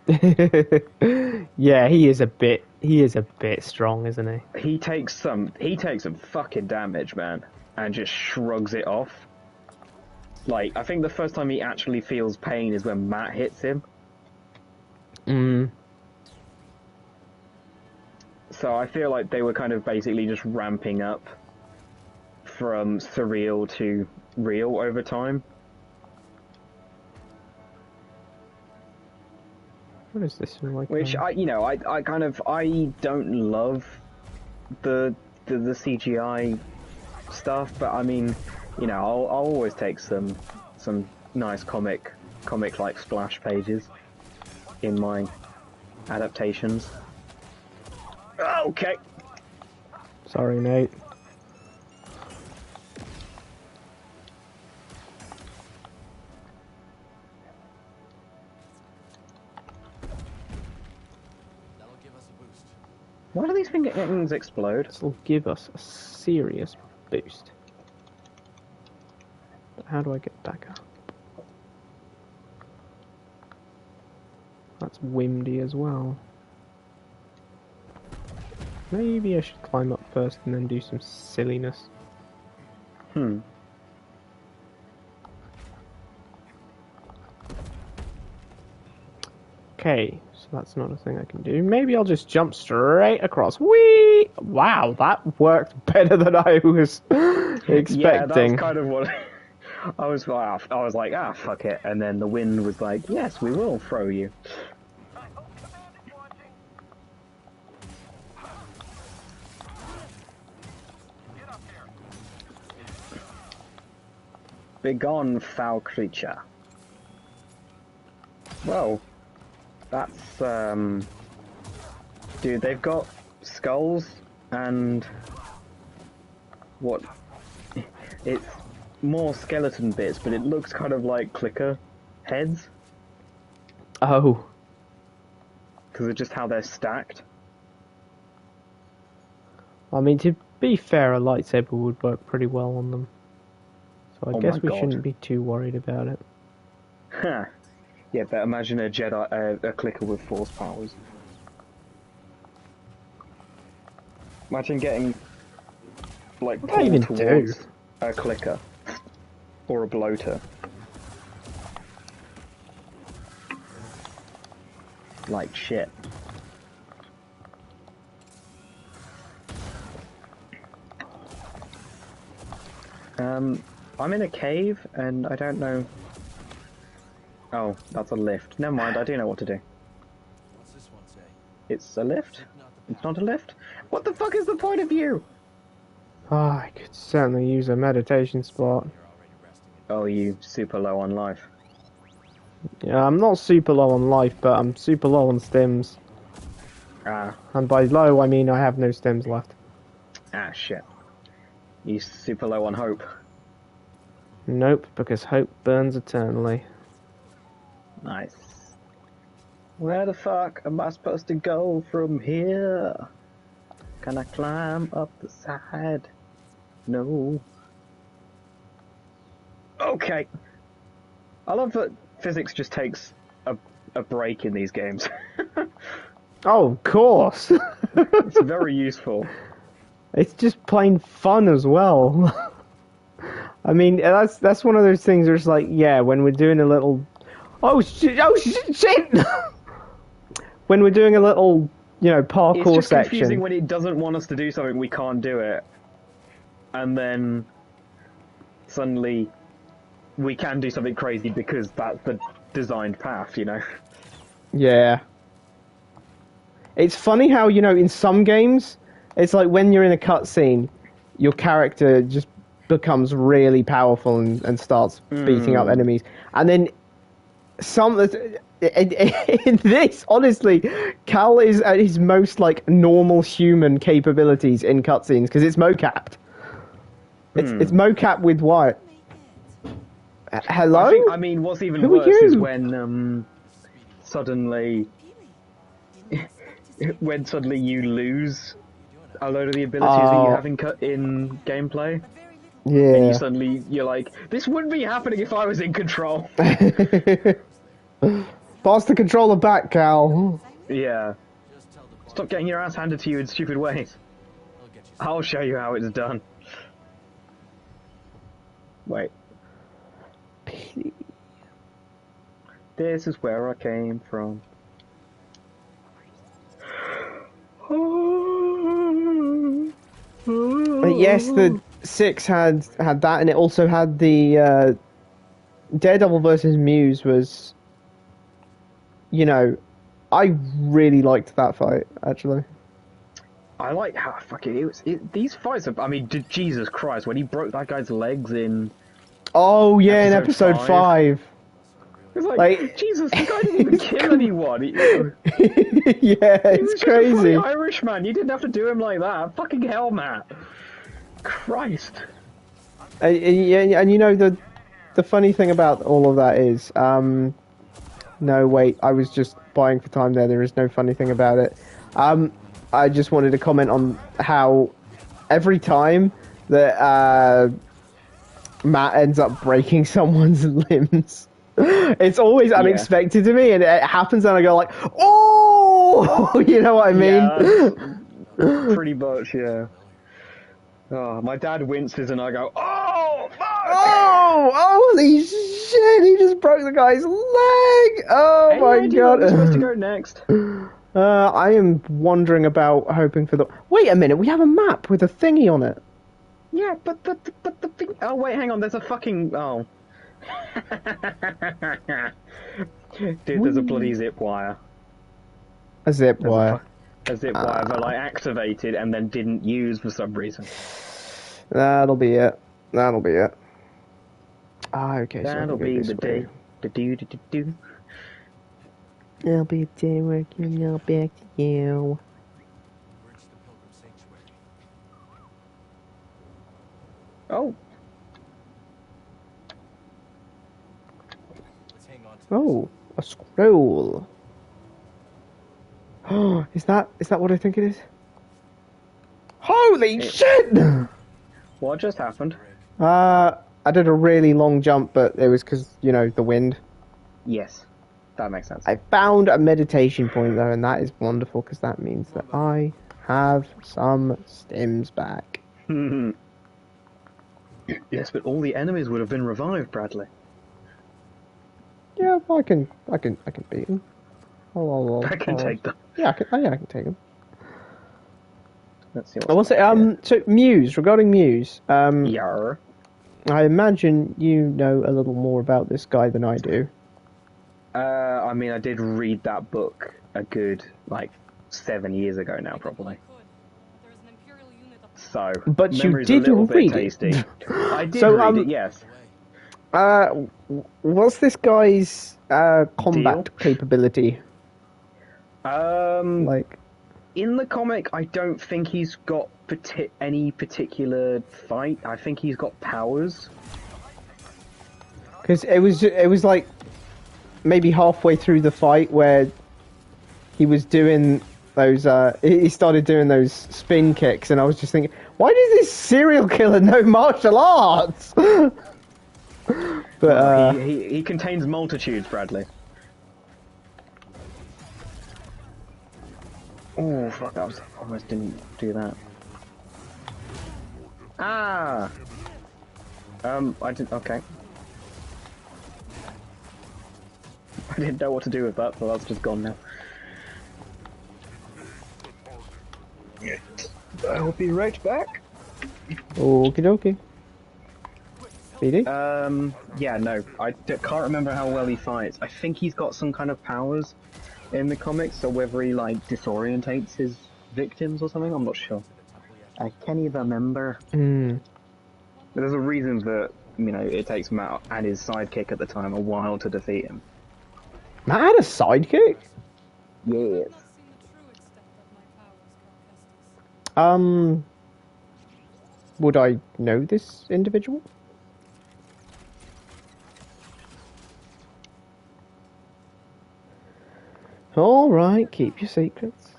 Yeah, he is a bit strong, isn't he? He takes some fucking damage, man, and just shrugs it off. Like, I think the first time he actually feels pain is when Matt hits him. So I feel like they were kind of basically just ramping up from surreal to real over time. What is this like? Which I don't love the CGI stuff, but I mean, you know, I'll always take some nice comic like splash pages in my adaptations. Okay. Sorry, mate. That'll give us a boost. Why do these things explode? This will give us a serious boost. But how do I get back up? That's windy as well. Maybe I should climb up first and then do some silliness. Okay, so that's not a thing I can do. Maybe I'll just jump straight across. Whee! Wow, that worked better than I was expecting. Yeah, that's kind of what I was like, fuck it, and then the wind was like, yes, we will throw you. Begone, foul creature. Well, that's, dude, they've got skulls and what? It's more skeleton bits, but it looks kind of like clicker heads. Oh. Because of just how they're stacked. I mean, to be fair, a lightsaber would work pretty well on them. So I Oh guess my we God. shouldn't be too worried about it. Huh. Yeah, but imagine a Jedi, a clicker with force powers. Imagine getting, like, What do I even pulled do? towards a clicker. Or a bloater. Like shit. I'm in a cave, and I don't know... Oh, that's a lift. Never mind, I do know what to do. What's this one say? It's a lift? Not the It's not a lift? What the fuck is the point of you? Ah, I could certainly use a meditation spot. You're already resting it. Oh, you super low on life. Yeah, I'm not super low on life, but I'm super low on stims. Ah, And by low, I mean I have no stims left. shit. You super low on hope. Nope, because hope burns eternally. Nice. Where the fuck am I supposed to go from here? Can I climb up the side? No. Okay. I love that physics just takes a break in these games. Oh, of course! It's very useful. It's just plain fun as well. I mean, that's one of those things where it's like, yeah, when we're doing a little... Oh shit! When we're doing a little, you know, It's parkour just confusing section. when it doesn't want us to do something, we can't do it. And then suddenly we can do something crazy because that's the designed path, you know? Yeah. It's funny how, you know, in some games, it's like when you're in a cutscene, your character just becomes really powerful and starts beating up enemies. And then in this, honestly, Cal is at his most like normal human capabilities in cutscenes because it's mocapped. It's mocap with what? Hello? I mean, what's even Who are worse is you? when suddenly you lose a load of the abilities that you have in gameplay, and Yeah. you're like, this wouldn't be happening if I was in control. Pass the controller back, Cal. Yeah. Stop getting your ass handed to you in stupid ways. I'll show you how it's done. Wait. This is where I came from. But yes, the 6 had that, and it also had the Daredevil versus Muse was, you know, I really liked that fight, actually. I like how fucking these fights are. I mean, Jesus Christ, when he broke that guy's legs in. Oh, yeah, in episode 5. It's like, Jesus, the guy didn't even kill anyone. Yeah, He it's was just a crazy. funny Irishman. You didn't have to do him like that. Fucking hell, Matt. Christ. And you know, the funny thing about all of that is, no, wait, I was just buying for time there. There is no funny thing about it. I just wanted to comment on how every time that Matt ends up breaking someone's limbs, it's always unexpected to me, and it happens, and I go like, "Oh!" You know what I mean? Yeah, pretty much, yeah. Oh, my dad winces, and I go, "Oh, fuck!" Oh, holy shit! He just broke the guy's leg. Oh Hey, my do you know god! where we're supposed to go next? I am wondering about hoping for the. Wait a minute, we have a map with a thingy on it. Yeah, but the thing. Oh wait, hang on. There's a fucking. Oh. Dude, there's a bloody zip wire. A zip wire. A zip wire that I activated and then didn't use for some reason. That'll be it. That'll be it. Ah, okay. That'll be the day. Do. I'll be day working now back to you. Reach the Pilgrim Sanctuary. Oh. Let's hang on to Oh, a scroll. Oh, is that what I think it is? Holy shit! What just happened? I did a really long jump, but it was because, you know, the wind. Yes. That makes sense. I found a meditation point, though, and that is wonderful, because that means that I have some stims back. Yes, but all the enemies would have been revived, Bradley. Yeah, I can beat him. I can take them. Yeah, I can take him. Let's see I will say, so Muse, regarding Muse, Yarr. I imagine you know a little more about this guy than I do. I mean, I did read that book a good, 7 years ago now, probably. There's an Imperial unit up So, But you memory's did a little read bit it. tasty. I did So, read it, yes. What's this guy's combat Deal? capability? Like, in the comic, I don't think he's got any particular fight. I think he's got powers. Because it was like maybe halfway through the fight where he was doing those. He started doing those spin kicks, and I was just thinking, why does this serial killer know martial arts? But He contains multitudes, Bradley. Oh fuck! I almost didn't do that. Ah. I didn't. Okay. I didn't know what to do with that, so that's just gone now. I'll be right back. okie dokie. BD? Yeah, no, can't remember how well he fights. I think he's got some kind of powers in the comics, so whether he, disorientates his victims or something, I'm not sure. I can't even remember. There's a reason that, it takes Matt and his sidekick at the time a while to defeat him. Matt had a sidekick? You have Yes. not seen the true extent of my powers, Cal Kestis. Would I know this individual? Alright, keep your secrets.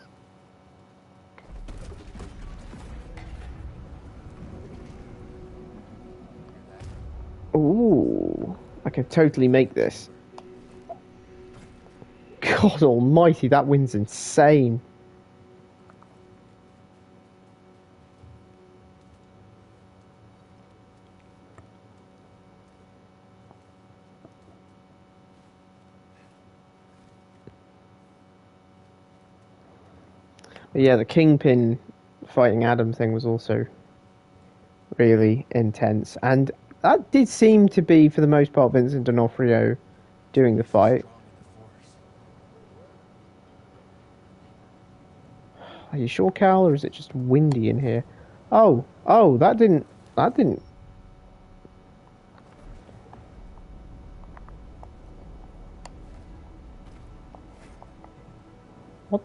Ooh, I can totally make this. God almighty, that wind's insane. But yeah, the Kingpin fighting Adam thing was also really intense. And that did seem to be, for the most part, Vincent D'Onofrio doing the fight. Strong in the force. Are you sure, Cal, or is it just windy in here? Oh, that didn't. What?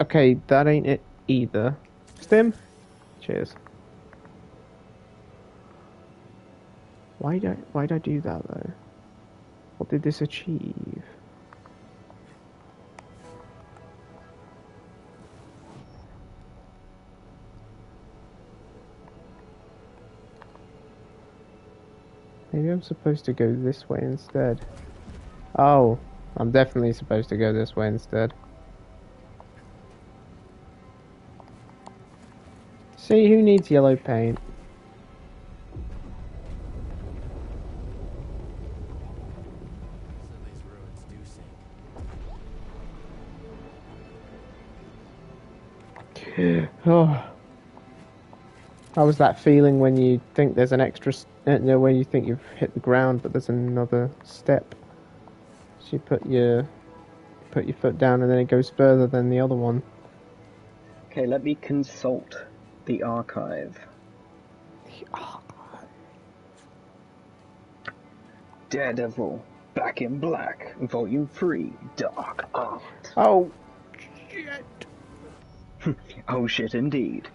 Okay, that ain't it either. Stim? Cheers. Why'd I do that, though? What did this achieve? Maybe I'm supposed to go this way instead. Oh, I'm definitely supposed to go this way instead. See, who needs yellow paint? So these ruins do sink. Oh. How was that feeling when you think there's an extra, when you think you've hit the ground, but there's another step? So you put your foot down, and then it goes further than the other one. Okay, let me consult the archive. Daredevil, Back in Black, Volume 3, Dark Art. Oh, shit! Oh shit indeed.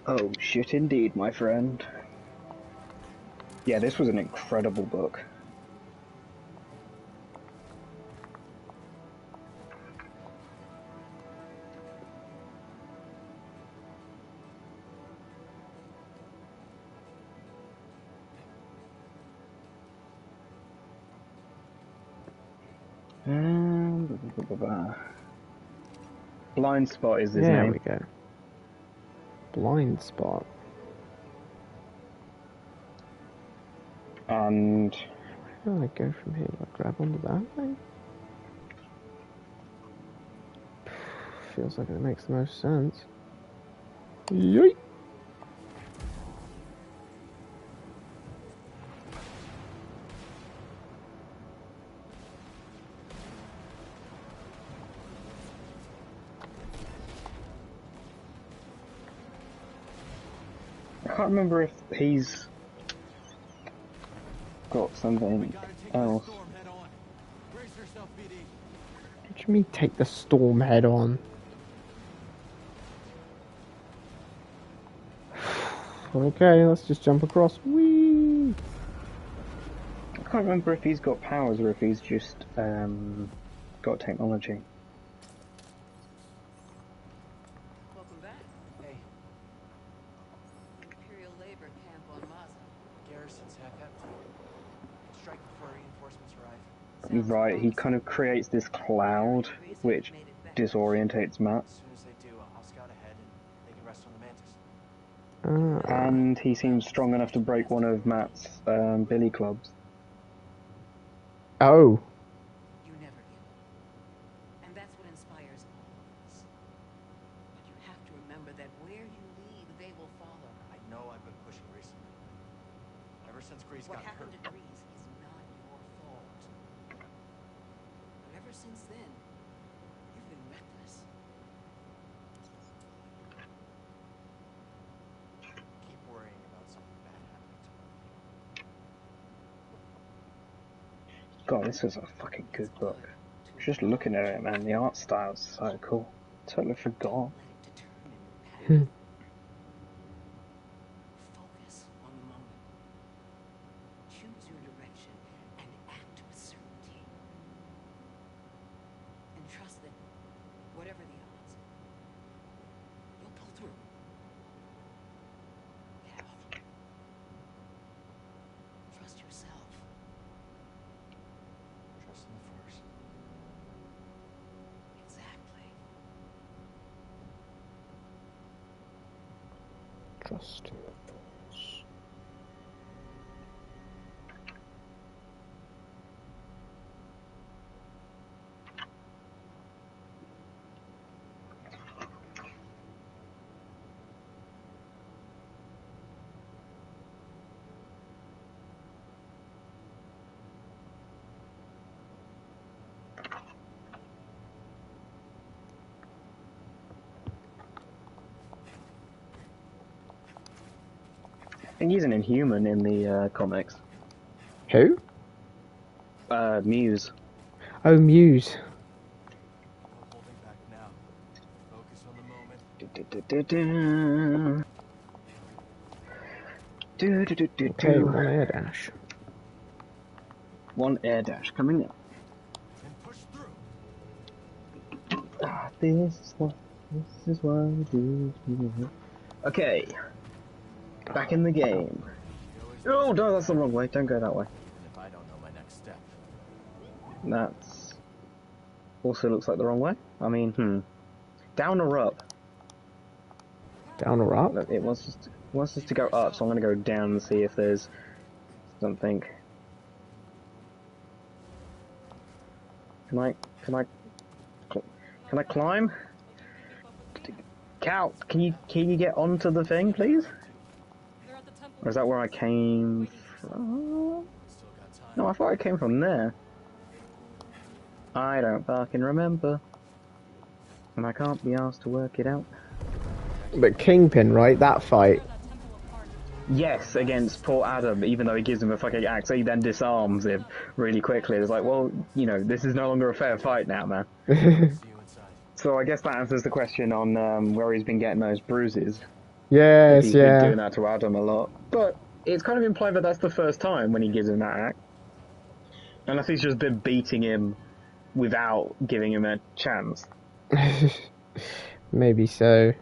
Oh shit indeed, my friend. Yeah, this was an incredible book. Blind Spot is his There name. we go. Blind spot. And Where do I go from here? Do I grab onto that thing? Feels like it makes the most sense. Yeet! I can't remember if he's got something else. Storm head on. Brace yourself, BD. What do you mean take the storm head on? Okay, let's just jump across. Whee! I can't remember if he's got powers or if he's just got technology. Welcome back. Hey, Imperial labor camp on Maza. garrison's half empty. Strike before reinforcements arrive. Sounds Right, he promising. kind of creates this cloud which disorientates Matt. As soon as they do, I'll scout ahead and they can rest on the Mantis. And he seems strong enough to break one of Matt's billy clubs. Oh. You never give up. And that's what inspires all of us. But you have to remember that where you lead, they will follow. I know I've been pushing recently. Ever since Grease What got happened hurt. to Grease is not your fault. But ever since then, you've been reckless. Keep worrying about something bad happening. God, this is a fucking good book. Just looking at it, man, the art style is so cool. Totally forgot. Let it determine your path. Focus on the moment. Choose your direction and act with certainty. And trust that, whatever the odds, you'll pull through. Yeah. Trust yourself. Trust in the Force. Exactly. Trust in the Force. I think he's an Inhuman in the comics. Who? Muse. Oh, Muse. No holding back now. Focus on the moment. Okay, one air dash. One air dash coming up. And push through. Ah, this is what we do. Okay. Back in the game. You always Oh no, that's the wrong way. Don't go that way. and if I don't know my next step. That's also looks like the wrong way. I mean, down or up? Down or up? Look, it wants us to go up, so I'm gonna go down and see if there's something. Can I climb? Cal, can you get onto the thing, please? They're at the temple. Or is that where I came from? Still got time. No, I thought I came from there. I don't fucking remember. And I can't be asked to work it out. But Kingpin, right? That fight. Tear that temple apart. Yes, against poor Adam, even though he gives him a fucking axe, he then disarms him really quickly. It's like, well, you know, this is no longer a fair fight now, man. See you inside. So I guess that answers the question on where he's been getting those bruises. Yes, He's been doing yeah. that to Adam a lot. But it's kind of implied that that's the first time when he gives him that axe. Unless he's just been beating him without giving him a chance. Maybe so.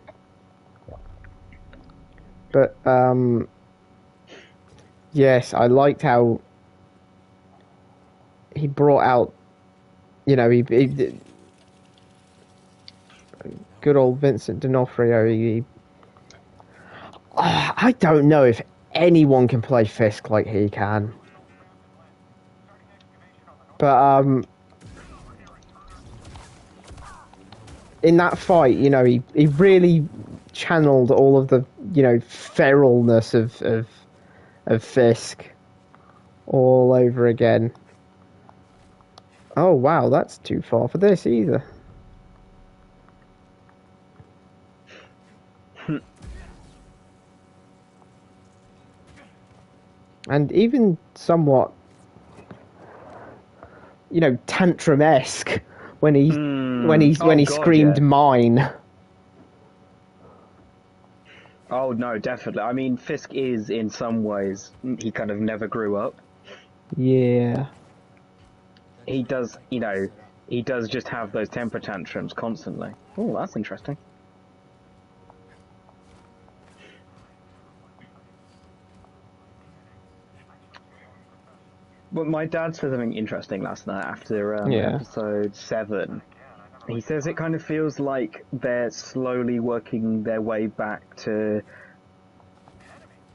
But, yes, I liked how he brought out, you know, he good old Vincent D'Onofrio, I don't know if anyone can play Fisk like he can. But, in that fight, you know, he really channeled all of the, you know, feralness of Fisk all over again. Oh wow, that's too far for this either. And even somewhat, you know, tantrum-esque when he when he God, screamed yeah. mine. Oh no, definitely. I mean, Fisk is in some ways he kind of never grew up. Yeah. He does, you know, he does just have those temper tantrums constantly. Oh, that's interesting. But my dad said something interesting last night after Yeah. episode 7. He says it kind of feels like they're slowly working their way back to...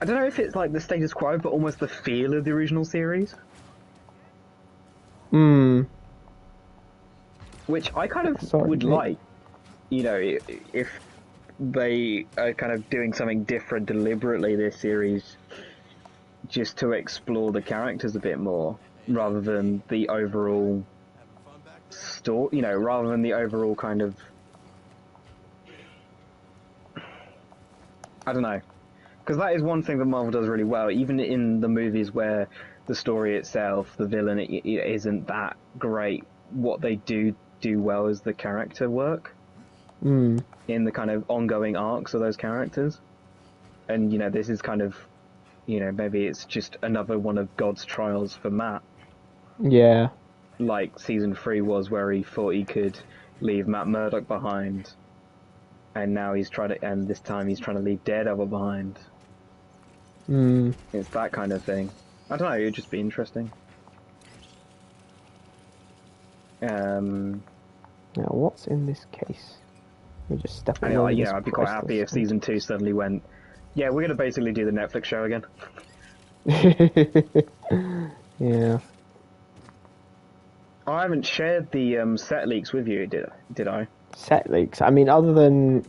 I don't know if it's like the status quo, but almost the feel of the original series. Hmm. Which I kind of Sorry, would mate. like. You know, if they are kind of doing something different deliberately this series, just to explore the characters a bit more, rather than the overall Having fun back there? story, you know, rather than the overall kind of... I don't know. Because that is one thing that Marvel does really well, even in the movies where the story itself, the villain, it isn't that great. What they do well is the character work Mm. in the kind of ongoing arcs of those characters. And this is kind of, maybe it's just another one of God's trials for Matt. Yeah. Like season 3 was, where he thought he could leave Matt Murdock behind, and now this time he's trying to leave Daredevil behind. Mm. It's that kind of thing. I don't know, it'd just be interesting. Now, what's in this case? We just step And away. This I'd be quite happy if priceless season 2 suddenly went, yeah, we're gonna basically do the Netflix show again. thing. Yeah. I haven't shared the set leaks with you, did I? Set leaks. I mean, other than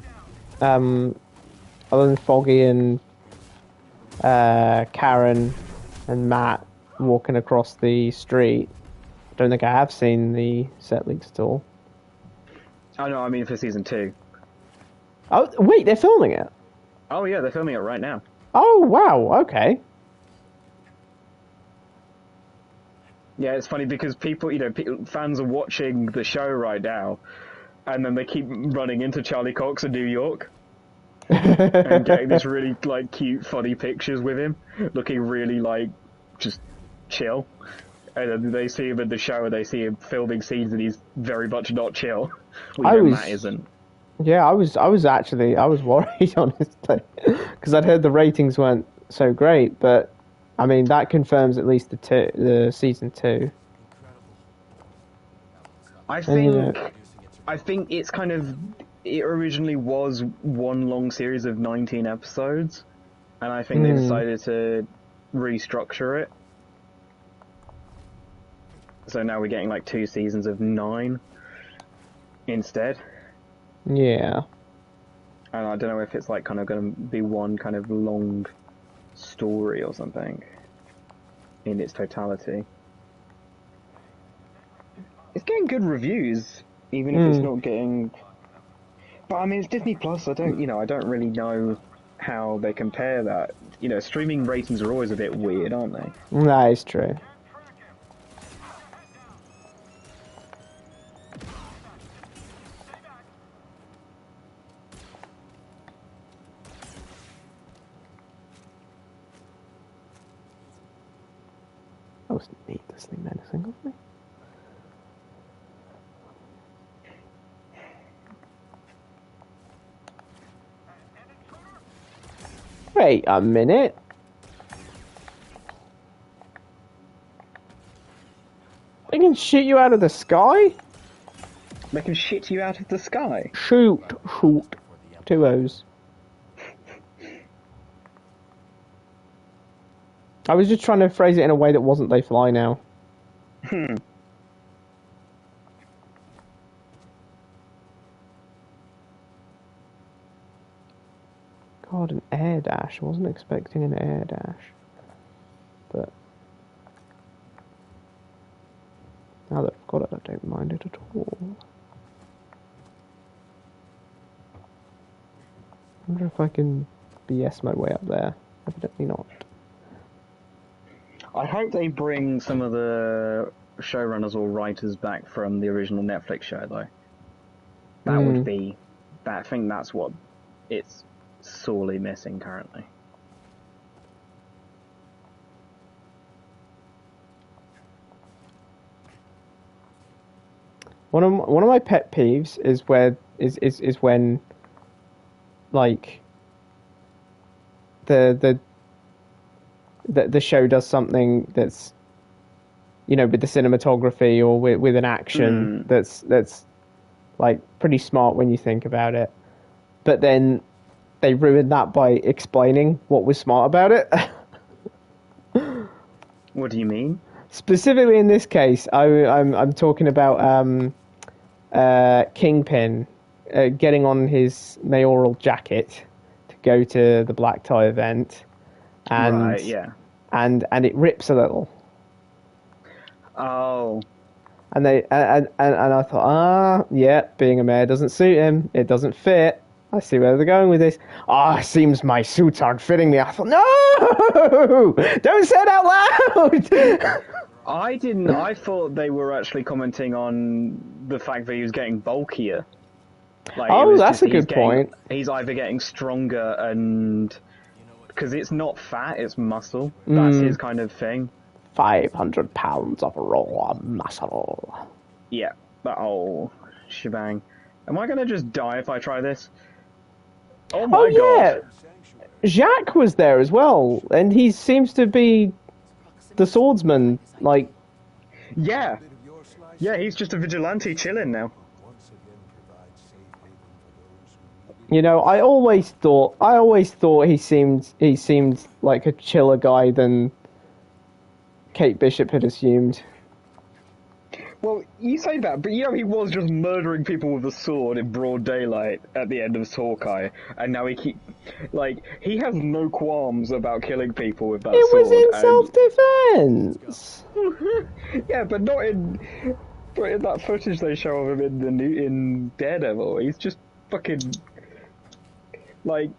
Foggy and Karen and Matt walking across the street, I don't think I have seen the set leaks at all. Oh no, I mean for season 2. Oh, wait, they're filming it? Oh yeah, they're filming it right now. Oh, wow, okay. Yeah, it's funny because people, fans are watching the show right now, and then they keep running into Charlie Cox in New York and getting these really cute, funny pictures with him, looking really just chill. And then they see him in the show, and they see him filming scenes, and he's very much not chill. Matt isn't. Yeah, I was worried, honestly, because I'd heard the ratings weren't so great, but I mean that confirms at least the season 2. I think it's kind of, it originally was one long series of 19 episodes, and I think they decided to restructure it. So now we're getting 2 seasons of 9 instead. Yeah. And I don't know if it's kind of going to be one kind of long story or something in its totality. It's getting good reviews, even if it's not getting. But I mean, it's Disney Plus. I don't really know how they compare that. Streaming ratings are always a bit weird, aren't they? That is true. That was needlessly menacing of me. Wait a minute. They can shoot you out of the sky? They can shit you out of the sky. Shoot. 2 O's. I was just trying to phrase it in a way that wasn't they fly now. God, an air dash. I wasn't expecting an air dash. But now that I've got it, I don't mind it at all. I wonder if I can BS my way up there. Evidently not. I hope they bring some of the showrunners or writers back from the original Netflix show, though. That would be. I think that's what it's sorely missing currently. One of my pet peeves is when the show does something that's with the cinematography or with an action that's pretty smart when you think about it, but then they ruined that by explaining what was smart about it. What do you mean? Specifically in this case, I'm talking about Kingpin getting on his mayoral jacket to go to the black tie event, and right, yeah. and it rips a little. Oh. And I thought, yeah, being a mayor doesn't suit him. It doesn't fit. I see where they're going with this. Ah, seems my suits aren't fitting me. I thought, no! Don't say it out loud! I didn't. I thought they were actually commenting on the fact that he was getting bulkier. Like, it Oh, was that's just, a good point. He's either getting stronger and because it's not fat, it's muscle. That's his kind of thing. 500 pounds of raw muscle. Yeah, that whole shebang. Am I gonna just die if I try this? Oh my Oh, yeah! god! Jacques was there as well, and he seems to be the swordsman. Like, Yeah, yeah, he's just a vigilante chilling now. you know, I always thought he seemed like a chiller guy than Kate Bishop had assumed. Well, you say that, but you know he was just murdering people with a sword in broad daylight at the end of Hawkeye, and now he has no qualms about killing people with that It sword. was in self-defense. Yeah, but not in that footage they show of him in Daredevil. He's just fucking like.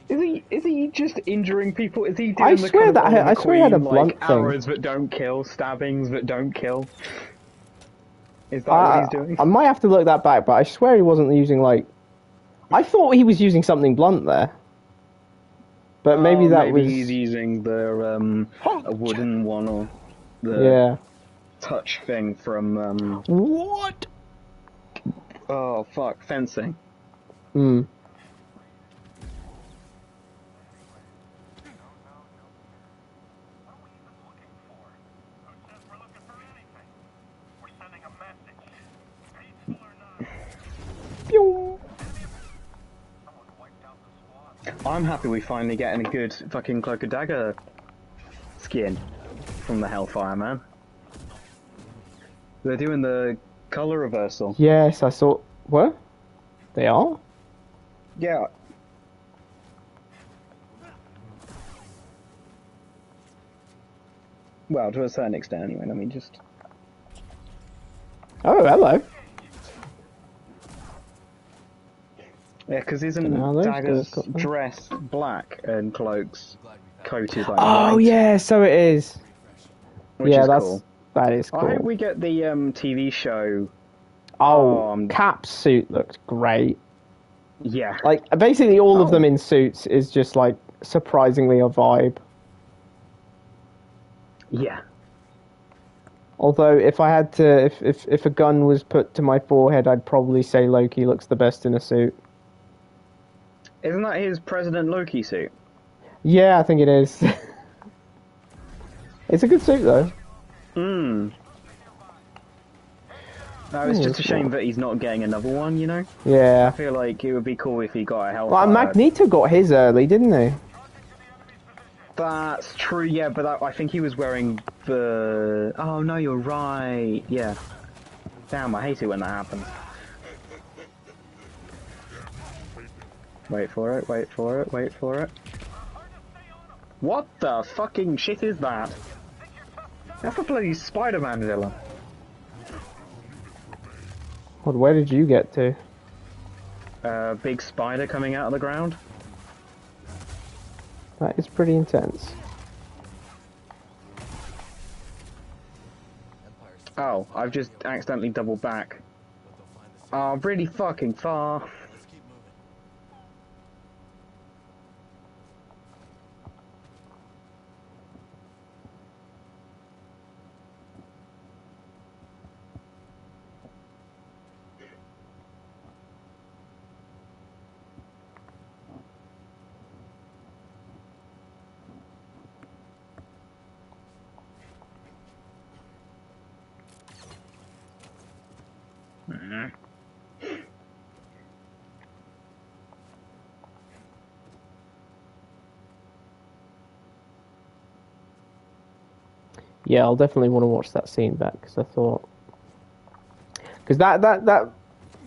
Is he just injuring people? Is he doing I the swear kind of that I Oliver swear he had a Queen, blunt like, thing. arrows that don't kill, stabbings that don't kill? Is that what he's doing? I might have to look that back, but I swear he wasn't using like. I thought he was using something blunt there, but maybe that was. He's using the a wooden one or the Yeah. touch thing from What? oh fuck, fencing. Hmm. Pew. I'm happy we finally getting a good fucking Cloak and Dagger skin from the Hellfire Man. They're doing the color reversal. Yes, I saw. What? They are? Yeah. Well, to a certain extent, anyway. Let me just. Oh, hello. Yeah, because Dunno isn't how those Dagger's guys got them. dress black and Cloak's coat is like Oh white, yeah, so it is. which Yeah, is that's cool. that is I hope cool. we get the TV show. Oh, Cap's suit looked great. Yeah. Like basically all of Oh. them in suits is just like surprisingly a vibe. Yeah. Although if I had to, if a gun was put to my forehead, I'd probably say Loki looks the best in a suit. Isn't that his President Loki suit? Yeah, I think it is. It's a good suit though. Hmm. No, it's Oh, just a that's shame cool. that he's not getting another one, you know? Yeah. I feel like it would be cool if he got a Well, Hellfire. Magneto got his early, didn't he? That's true, yeah, but I think he was wearing the... Oh, no, you're right. Yeah. Damn, I hate it when that happens. Wait for it, wait for it, wait for it. What the fucking shit is that? That's a bloody Spider-Man villain. What? Where did you get to? Big spider coming out of the ground. That is pretty intense. Oh, I've just accidentally doubled back. Oh, really fucking far. Let's keep moving. Yeah, I'll definitely want to watch that scene back because I thought because that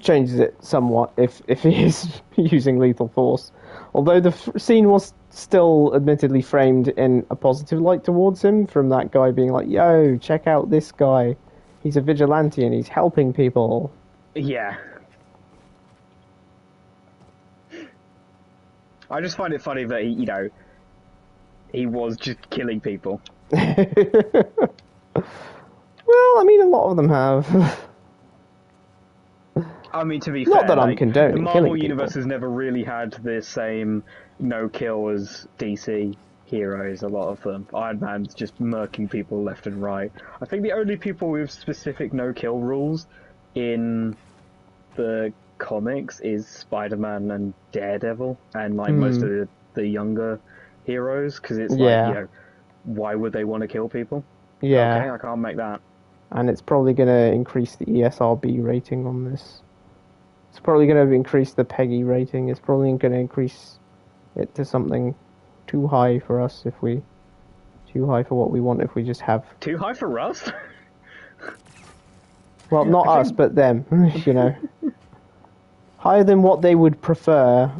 changes it somewhat if he is using lethal force. Although the scene was still admittedly framed in a positive light towards him from that guy being like, "Yo, check out this guy. He's a vigilante and he's helping people." Yeah. I just find it funny that he was just killing people. Well, I mean, a lot of them have. I mean, to be Not fair, that I'm like, condoning the Marvel killing universe people. has never really had the same no kill as DC heroes. A lot of them, Iron Man's just murking people left and right. I think the only people with specific no kill rules in the comics is Spider-Man and Daredevil, and like most of the younger heroes, because it's like, Yeah. why would they want to kill people? Yeah. Okay, I can't make that. And it's probably going to increase the ESRB rating on this. It's probably going to increase the PEGI rating. It's probably going to increase it to something too high for us too high for what we want if we just have. Too high for us? Well, not I us, think- but them. Higher than what they would prefer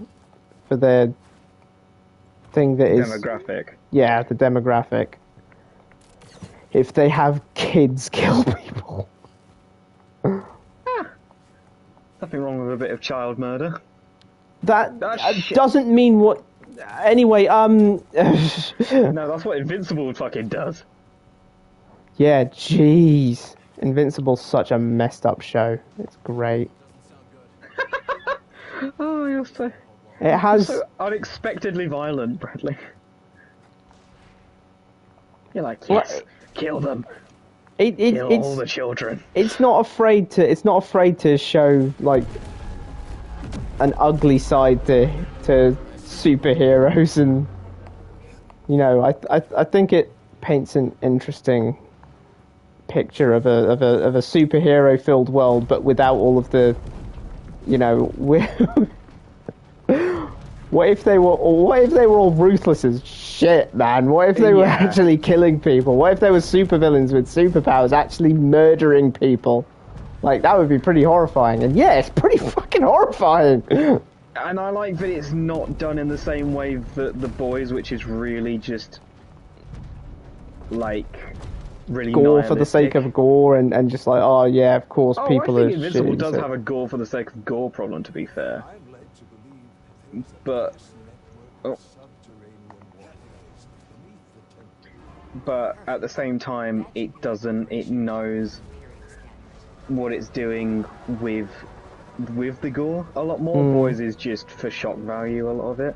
for their thing that is. Demographic. Yeah, the demographic. If they have kids kill people. Nothing wrong with a bit of child murder. That Shit. doesn't mean what. Anyway, No, that's what Invincible fucking does. Yeah, jeez. Invincible's such a messed up show. It's great. Doesn't sound good. Oh, you're so, It has. so unexpectedly violent, Bradley. You're like, yes, What? kill them. It, Kill all the children. it's not afraid to. It's not afraid to show like an ugly side to superheroes, and I think it paints an interesting picture of a superhero filled world, but without all of the what if they were all ruthless as shit, man? What if they were Yeah. actually killing people? What if there were supervillains with superpowers actually murdering people? Like, that would be pretty horrifying. And yeah, it's pretty fucking horrifying. And I like that it's not done in the same way that The Boys, which is really just, like, really Gore for the sake nihilistic. of gore, and just like, oh yeah, of course, Oh, people I are think Invincible shitty, does so- have a gore for the sake of gore problem, to be fair. I'm led to believe that But, this network oh. of subterranean waterways beneath the temple. but at the same time, it knows what it's doing with the gore a lot more. Boys is just for shock value, a lot of it.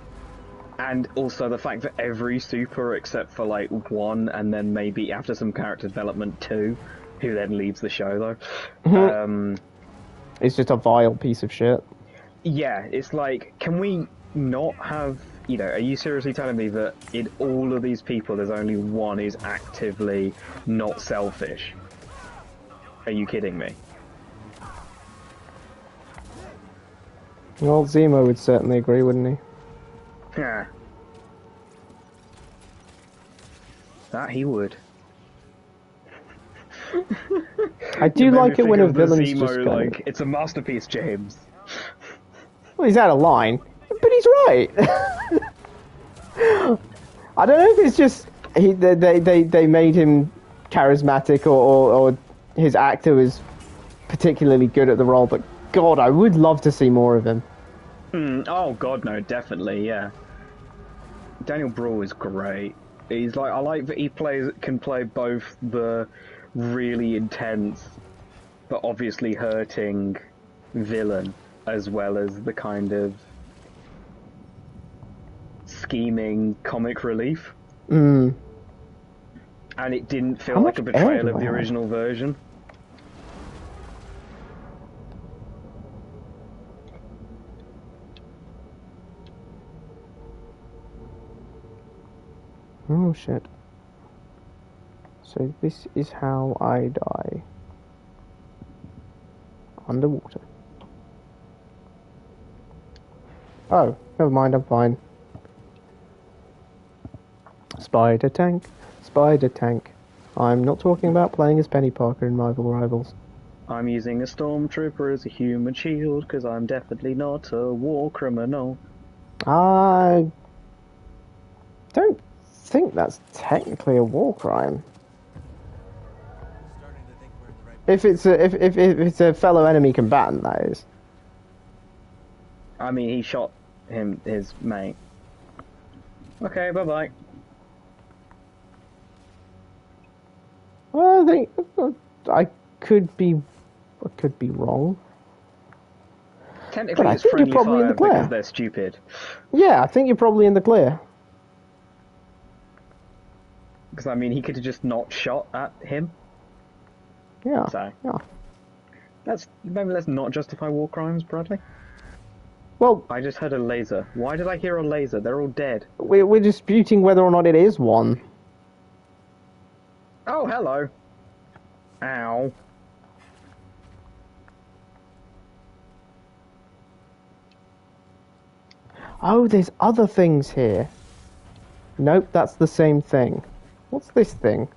And also the fact that every super, except for like one, and then maybe after some character development, two, who then leaves the show though. It's just a vile piece of shit. Yeah, it's like, can we not have, are you seriously telling me that in all of these people there's only one who's actively not selfish? Are you kidding me? Well, Zemo would certainly agree, wouldn't he? Yeah. That he would. I do You made like me it when think a of the villain's Zemo, just kind of... like, it's a masterpiece, James. Well, he's out of line, but he's right. I don't know if it's just they made him charismatic or his actor was particularly good at the role, but God, I would love to see more of him. Oh god, no, definitely, yeah. Daniel Bruhl is great. He's like, I like that he can play both the really intense, but obviously hurting villain, as well as the kind of scheming comic relief. Mm. And it didn't feel How like a much betrayal air do of I the have? original version. Oh shit. So this is how I die. Underwater. Oh, never mind, I'm fine. Spider tank, spider tank. I'm not talking about playing as Penny Parker in Marvel Rivals. I'm using a stormtrooper as a human shield, because I'm definitely not a war criminal. I don't think that's technically a war crime. Starting to think we're in the right. If it's a fellow enemy combatant, that is. I mean, he shot his mate. Okay, bye bye. Well, I think I could be wrong, Technically, but I it's think you're friendly probably in the fire because clear. they're stupid. Yeah, I think you're probably in the clear. Because I mean, he could have just not shot at him. Yeah, So yeah. maybe let's not justify war crimes, Bradley. Well, I just heard a laser. Why did I hear a laser? They're all dead. we're disputing whether or not it is one. Oh, hello. Ow. Oh, there's other things here. Nope, that's the same thing. What's this thing?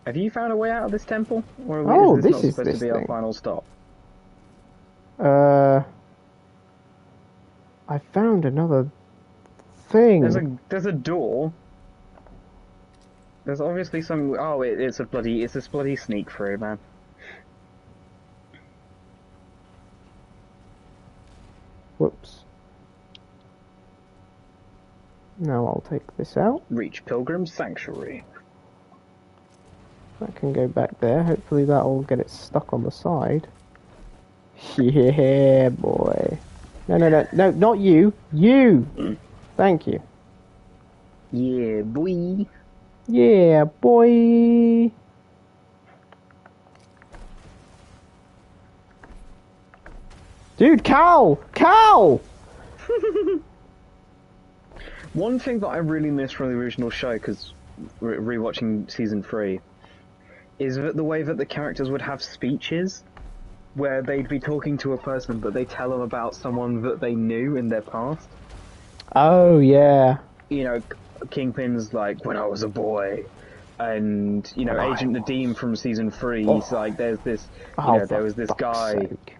Have you found a way out of this temple? Or Oh, is this this not is supposed this to be our thing. final stop? I found another thing. There's a door. There's obviously some. Oh, it's this bloody sneak through, man. Whoops. Now I'll take this out. Reach Pilgrim Sanctuary. That can go back there. Hopefully that'll get it stuck on the side. Yeah, boy. No, not you. You! Thank you. Yeah, boy. Yeah, boy! Dude, Cal! Cal! One thing that I really missed from the original show, because rewatching season 3, is that the way that the characters would have speeches, where they'd be talking to a person, but they tell them about someone that they knew in their past. Oh, yeah. You know, Kingpin's like, when I was a boy, and you know, When I Agent was- Nadeem from season 3, Oh. he's like, there's this, Oh, there for was this fuck's guy sake.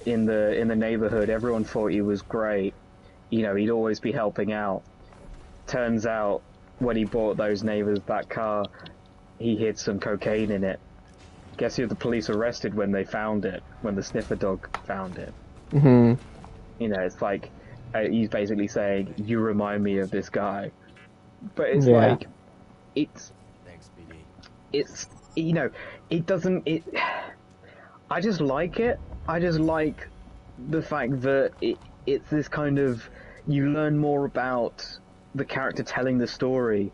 in the neighborhood. Everyone thought he was great. You know, he'd always be helping out. Turns out, when he bought those neighbors that car, he hid some cocaine in it. Guess who the police arrested when they found it? When the sniffer dog found it. Mm-hmm. You know, it's like he's basically saying, "You remind me of this guy," but it's Yeah. like, it's you know, it doesn't. I just like it. I just like the fact that it's this kind of, you learn more about the character telling the story,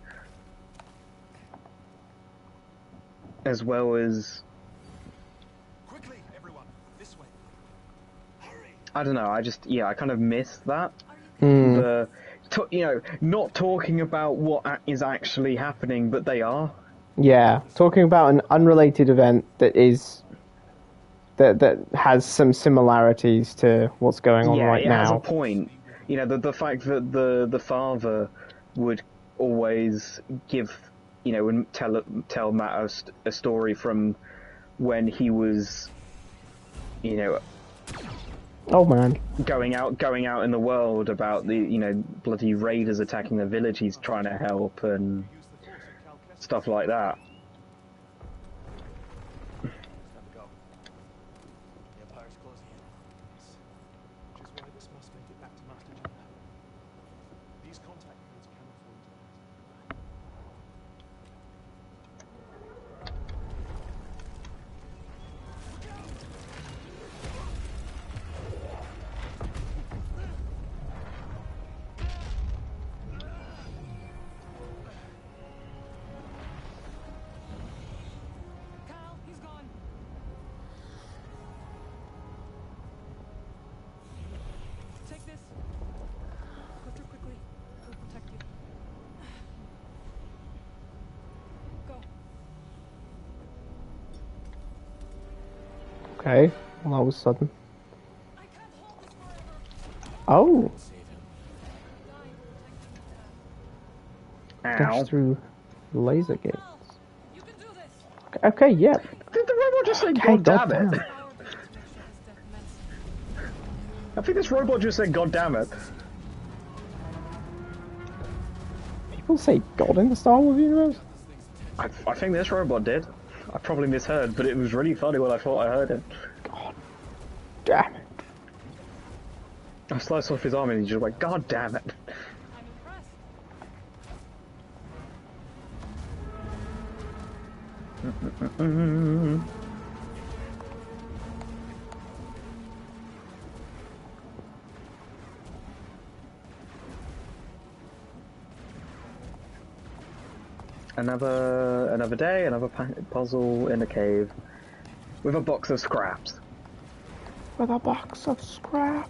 as well as, Quickly, everyone, this way. Hurry! I don't know. I kind of miss that. Mm. You know, not talking about what is actually happening, but they are. Yeah, talking about an unrelated event that has some similarities to what's going on right it has a now. point. You know, the fact that the father would always give, you know, and tell Matt a story from when he was, you know, Oh man. going out in the world about the, you know, bloody raiders attacking the village he's trying to help and Use the force of Cal Kestis. stuff like that. Time to go. The Empire's closing in on us. Which is why this must make it back to Master Jedi. These contact codes cannot fall into that. Kyle, he's gone. Take this. Go through quickly. We'll protect you. Go. Okay. Well, that was sudden. I can't hold this forever. Oh, Save him. Dying protecting the Ow. dash through laser gates. Kyle, you can do this. Okay, yeah. Did the robot just say, Okay, "God damn goddamn. it"? Power breach to make sure his death menacing. I think this robot just said, "God damn it." People say God in the Star Wars universe? I think this robot did. I probably misheard, but it was really funny when I thought I heard it. Damn it. I sliced off his arm and he just went, "God damn it." I'm impressed. Another day, another puzzle in a cave with a box of scraps. With a box of scraps.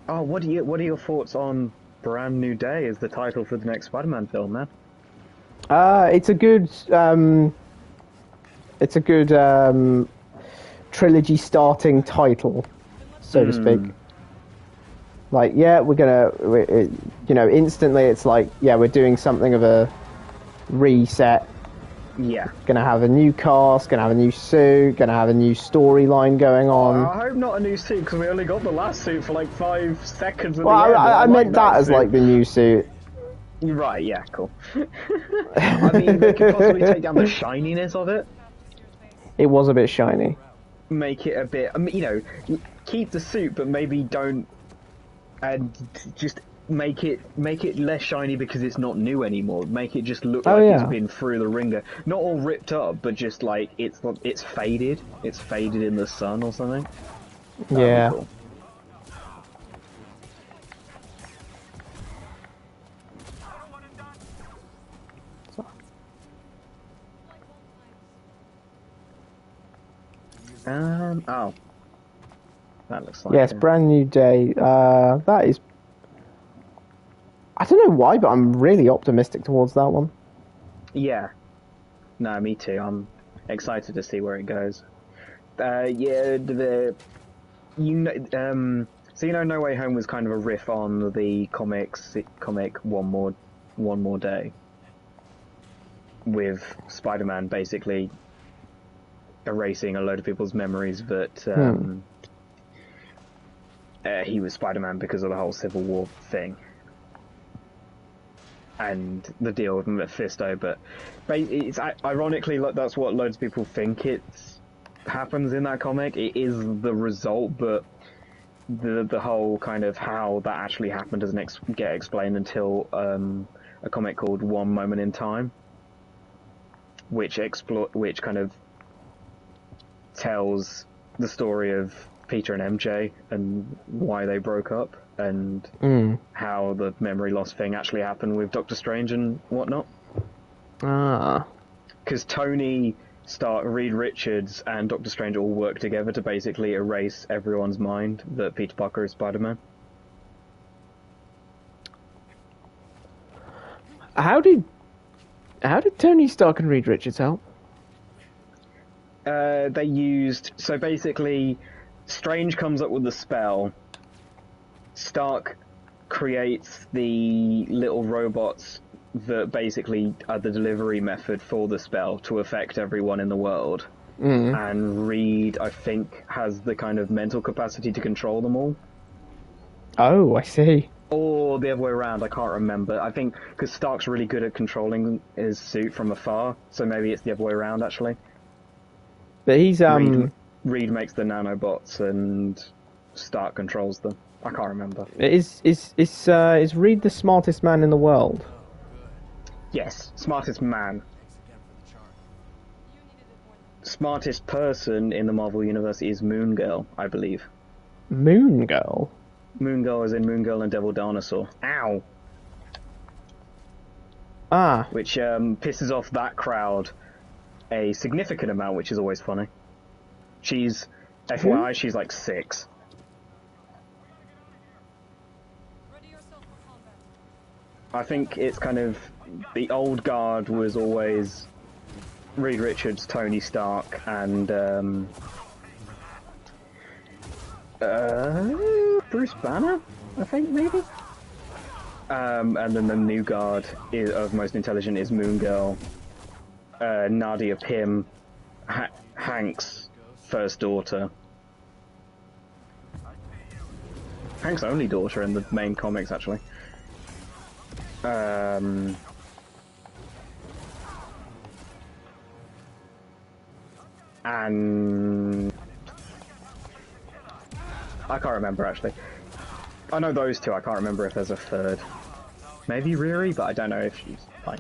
Oh, what are your thoughts on Brand New Day as the title for the next Spider-Man film, man? It's a good trilogy starting title, so to speak. Like, yeah, instantly it's like, yeah, we're doing something of a reset. Yeah. Gonna have a new cast, gonna have a new suit, gonna have a new storyline going on. I hope not a new suit, because we only got the last suit for like 5 seconds at Well, the end. I meant that as suit. like the new suit. Right, yeah, cool. I mean, they could possibly take down the shininess of it. It was a bit shiny. Make it a bit, keep the suit, but maybe don't, and just make it less shiny because it's not new anymore. Make it just look like it's been through the ringer. Not all ripped up, but just like it's faded. It's faded in the sun or something. Yeah. Cool. Oh. That looks like yes, Brand New Day. That is. I don't know why, but I'm really optimistic towards that one. Yeah. No, me too. I'm excited to see where it goes. Yeah, No Way Home was kind of a riff on the comic One More Day, with Spider-Man basically erasing a load of people's memories that he was Spider-Man because of the whole Civil War thing and the deal with Mephisto. But it's ironically that's what loads of people think happens in that comic. It is the result, but the whole kind of how that actually happened doesn't get explained until a comic called One Moment in Time, which kind of tells the story of Peter and MJ and why they broke up and how the memory loss thing actually happened with Doctor Strange and whatnot. Because Tony Stark, Reed Richards, and Doctor Strange all work together to basically erase everyone's mind that Peter Parker is Spider-Man. How did Tony Stark and Reed Richards help? They used... So basically, Strange comes up with the spell. Stark creates the little robots that basically are the delivery method for the spell to affect everyone in the world. And Reed, I think, has the kind of mental capacity to control them all. Oh, I see. Or the other way around, I can't remember. I think because Stark's really good at controlling his suit from afar, so maybe it's the other way around, actually. But he's Reed makes the nanobots and Stark controls them. I can't remember. Is Reed the smartest man in the world? Yes, smartest man. Smartest person in the Marvel Universe is Moon Girl, I believe. Moon Girl? Moon Girl is in Moon Girl and Devil Dinosaur. Ow! Which pisses off that crowd a significant amount, which is always funny. She's, FYI, she's like 6. I think it's kind of, the old guard was always Reed Richards, Tony Stark, and Bruce Banner, I think, maybe? And then the new guard of Most Intelligent is Moon Girl, Nadia Pym, Hank's first daughter. Hank's only daughter in the main comics, actually. And I can't remember, actually. I know those two, I can't remember if there's a third. Maybe Riri, but I don't know if she's fine.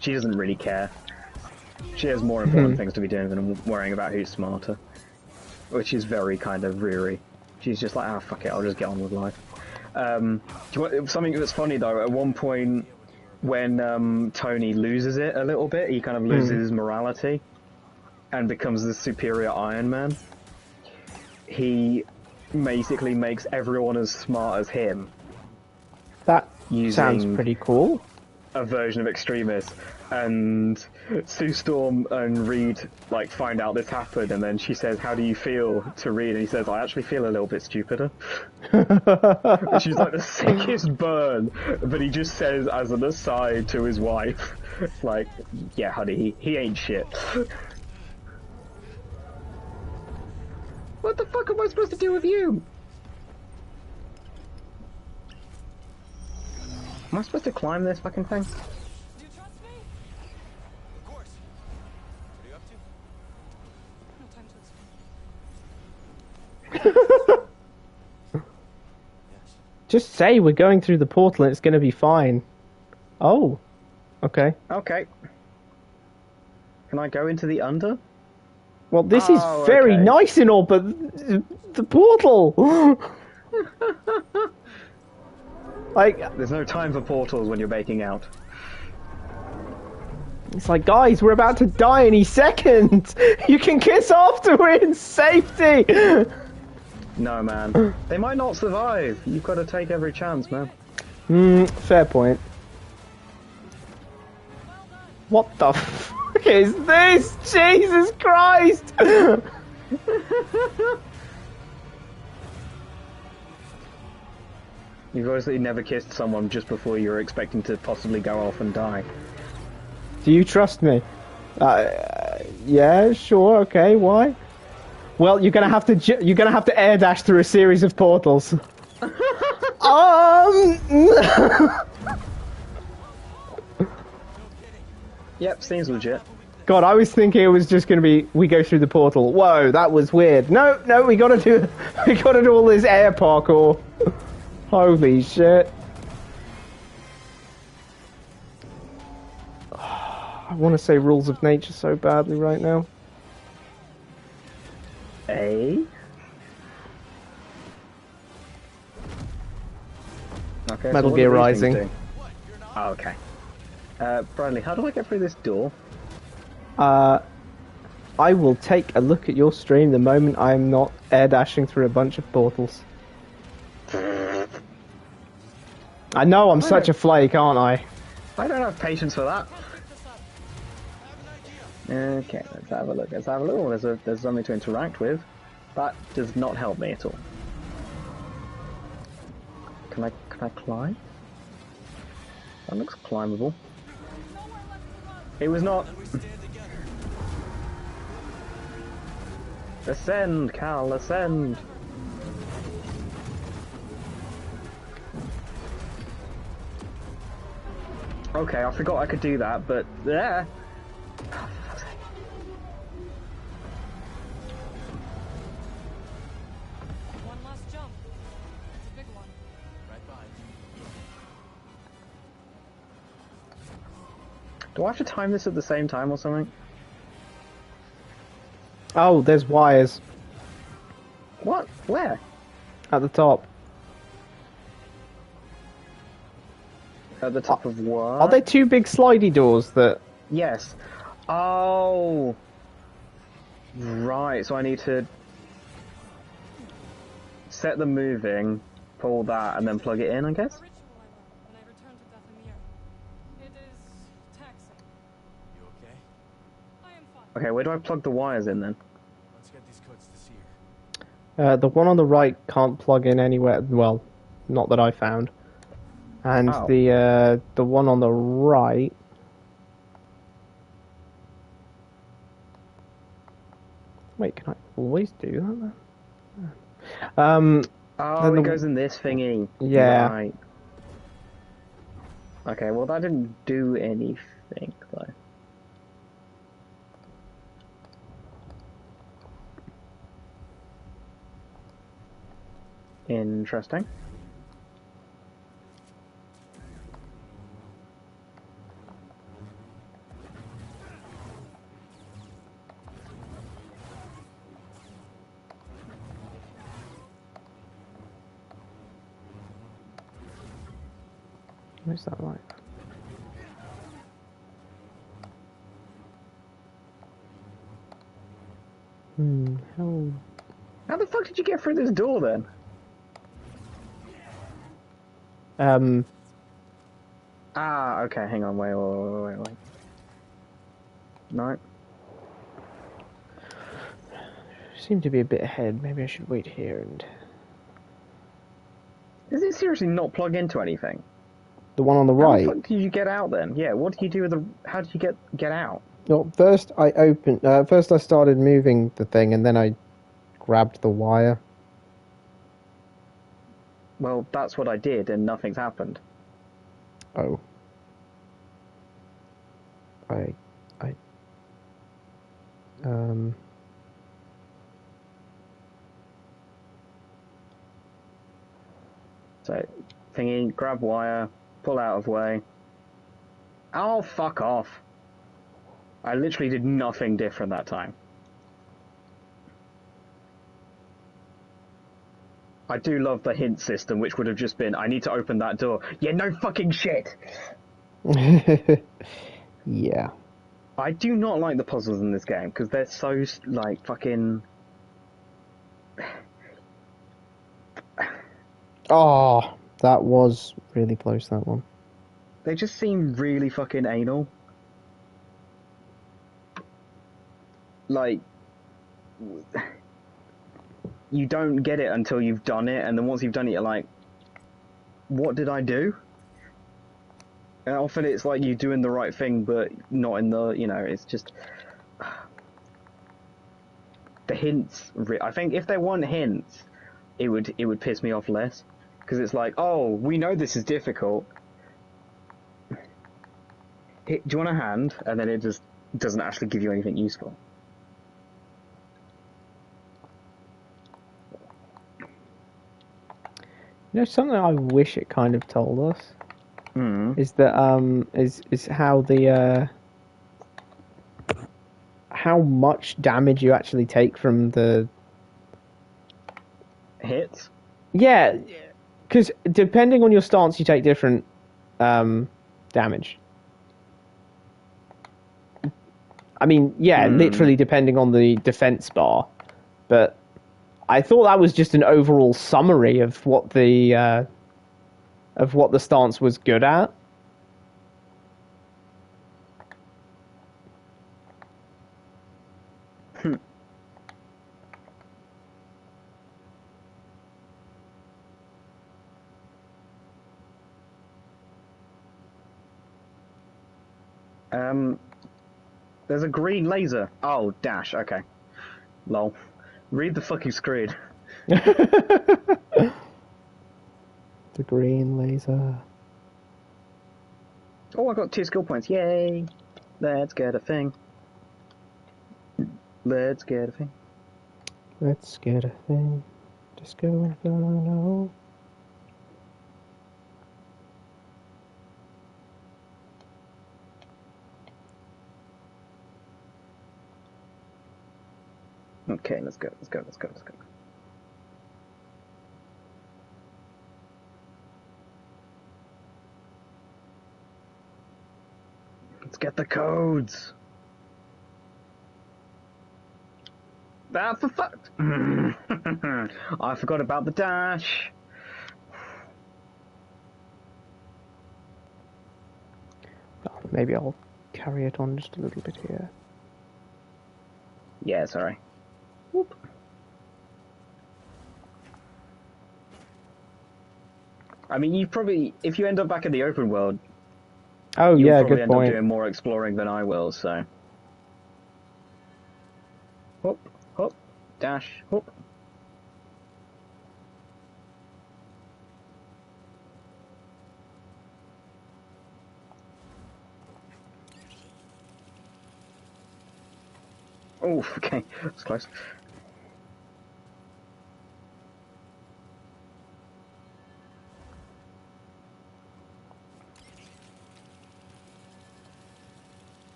She doesn't really care. She has more important things to be doing than worrying about who's smarter. Which is very kind of Riri. She's just like, oh fuck it, I'll just get on with life. Do you want, something that's funny though, at one point when Tony loses it a little bit, he kind of loses his morality and becomes the superior Iron Man. He basically makes everyone as smart as him. That Using sounds pretty cool. a version of Extremis, and Sue Storm and Reed like find out this happened, and then she says, "How do you feel?" to Reed, and he says, "I actually feel a little bit stupider." And she's like the sickest burn, but he just says as an aside to his wife, like, "Yeah, honey, he ain't shit." What the fuck am I supposed to do with you? Am I supposed to climb this fucking thing? Do you trust me? Of course. What are you up to? No time to explain. Yes. Just say we're going through the portal and it's going to be fine. Oh, okay. Okay. Can I go into the under? Well, this is Oh, very okay. nice and all, but the portal. Like, There's no time for portals when you're baking out. it's like, guys, we're about to die any second. You can kiss after we're in safety. No, man. They might not survive. You've got to take every chance, man. Fair point. What the fuck is this? Jesus Christ! You've obviously never kissed someone just before you're expecting to possibly go off and die. Do you trust me? Yeah, sure, okay. Why? Well, you're gonna have to air dash through a series of portals. Yep, seems legit. God, I was thinking it was just gonna be we go through the portal. Whoa, that was weird. No, we gotta do all this air parkour. Holy shit. I want to say rules of nature so badly right now. Eh? Okay, Metal what Gear do these Rising. things do? Oh, okay. Bradley, how do I get through this door? I will take a look at your stream the moment I'm not air dashing through a bunch of portals. I know I'm such a flake, aren't I? I don't have patience for that. Pick this up. Okay, let's have a look. Oh, there's something to interact with. That does not help me at all. Can I climb? That looks climbable. Nowhere left to run. It was not. We stand together. Ascend, Cal, ascend. Okay, I forgot I could do that, but there. One last jump. It's a big one. Right by you. Do I have to time this at the same time or something? Oh, there's wires What? Where? at the top. At the top of what? Are they two big slidey doors that... Yes. Oh. Right, so I need to set them moving, pull that, and then plug it in, I guess? A ritual I learned when I returned to Dathomir. It is taxing. You okay? I am fine. Okay, where do I plug the wires in then? Let's get these codes to Seer. The one on the right can't plug in anywhere. Well, not that I found. And Oh. the one on the right... Wait, can I always do that then? Oh, Then it the- goes in this thingy. Yeah. Right. Okay, well that didn't do anything, though. Interesting. What's that like? How? How the fuck did you get through this door then? Ah, okay, hang on, wait. No. Seem to be a bit ahead. Maybe I should wait here and. Does it seriously not plug into anything? The one on the How the right. fuck did you get out then? Yeah, what did you do with the... How did you get out? Well, first I opened. First I started moving the thing, and then I grabbed the wire. Well, that's what I did, and nothing's happened. Oh. Um. So, thingy, grab wire, pull out of way. Oh, fuck off. I literally did nothing different that time. I do love the hint system, which would have just been, I need to open that door. Yeah, no fucking shit! Yeah. I do not like the puzzles in this game, because they're so, like, fucking... Oh, that was really close, that one. They just seem really fucking anal. Like... You don't get it until you've done it, and then once you've done it, you're like, what did I do? And often it's like you doing the right thing, but not in the, you know, it's just... The hints, I think if there weren't hints, it would piss me off less. Because it's like, oh, we know this is difficult. Do you want a hand? And then it just doesn't actually give you anything useful. You know, something I wish it kind of told us is that is how the how much damage you actually take from the Hits? yeah, because depending on your stance, you take different damage. I mean, yeah, literally depending on the defense bar, but I thought that was just an overall summary of what the stance was good at. There's a green laser. Oh, dash, okay. Lol. Read the fucking screen. The green laser. Oh, I got 2 skill points. Yay! Let's get a thing. Let's get a thing. Let's get a thing. Disco Inferno. Okay, let's go. Let's get the codes. That's the fact. I forgot about the dash. Oh, maybe I'll carry it on just a little bit here. Yeah, sorry. Whoop. I mean, you probably, if you end up back in the open world, Oh you'll yeah, probably good end up point. doing more exploring than I will, so. Hop, hop, dash, hop. Oh, okay, that's close.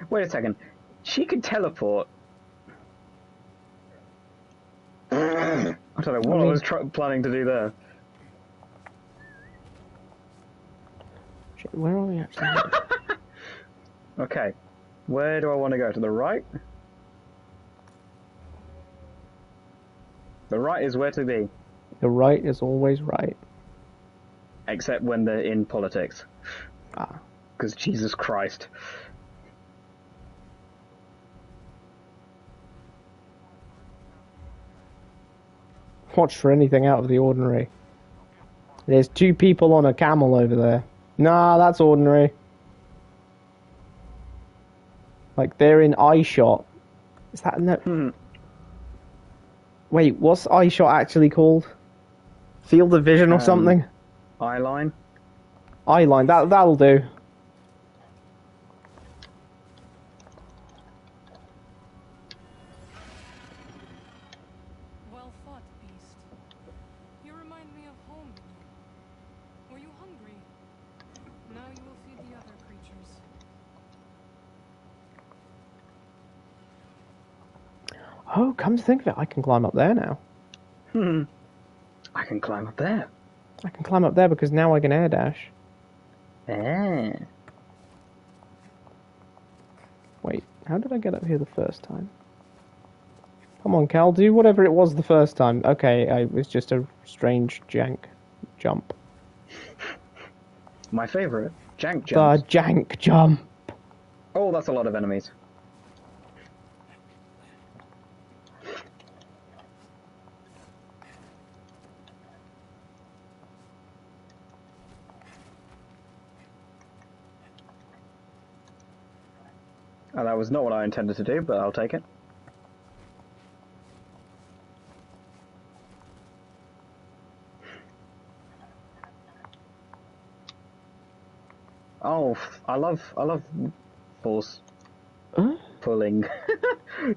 Wait a second. She could teleport. don't know what I was planning to do there. Shit, where are we actually? Okay, where do I want to go? To the right? The right is where to be. The right is always right. Except when they're in politics. Ah. Because Jesus Christ. Watch for anything out of the ordinary. There's 2 people on a camel over there. Nah, that's ordinary. Like, they're in eye shot. Is that no? Wait, what's eye shot actually called? Field of vision or something? Eye line? Eye line, that'll do. Well fought, beast. You remind me of home. Were you hungry? Now you will feed the other creatures. Oh, come to think of it, I can climb up there now. I can climb up there. I can climb up there because now I can air dash. Ah. Wait, how did I get up here the first time? Come on, Cal, do whatever it was the first time. Okay, it was just a strange jank jump. My favourite. Jank jumps. The jank jump. Oh, that's a lot of enemies. Oh, that was not what I intended to do, but I'll take it. Oh, I love force pulling.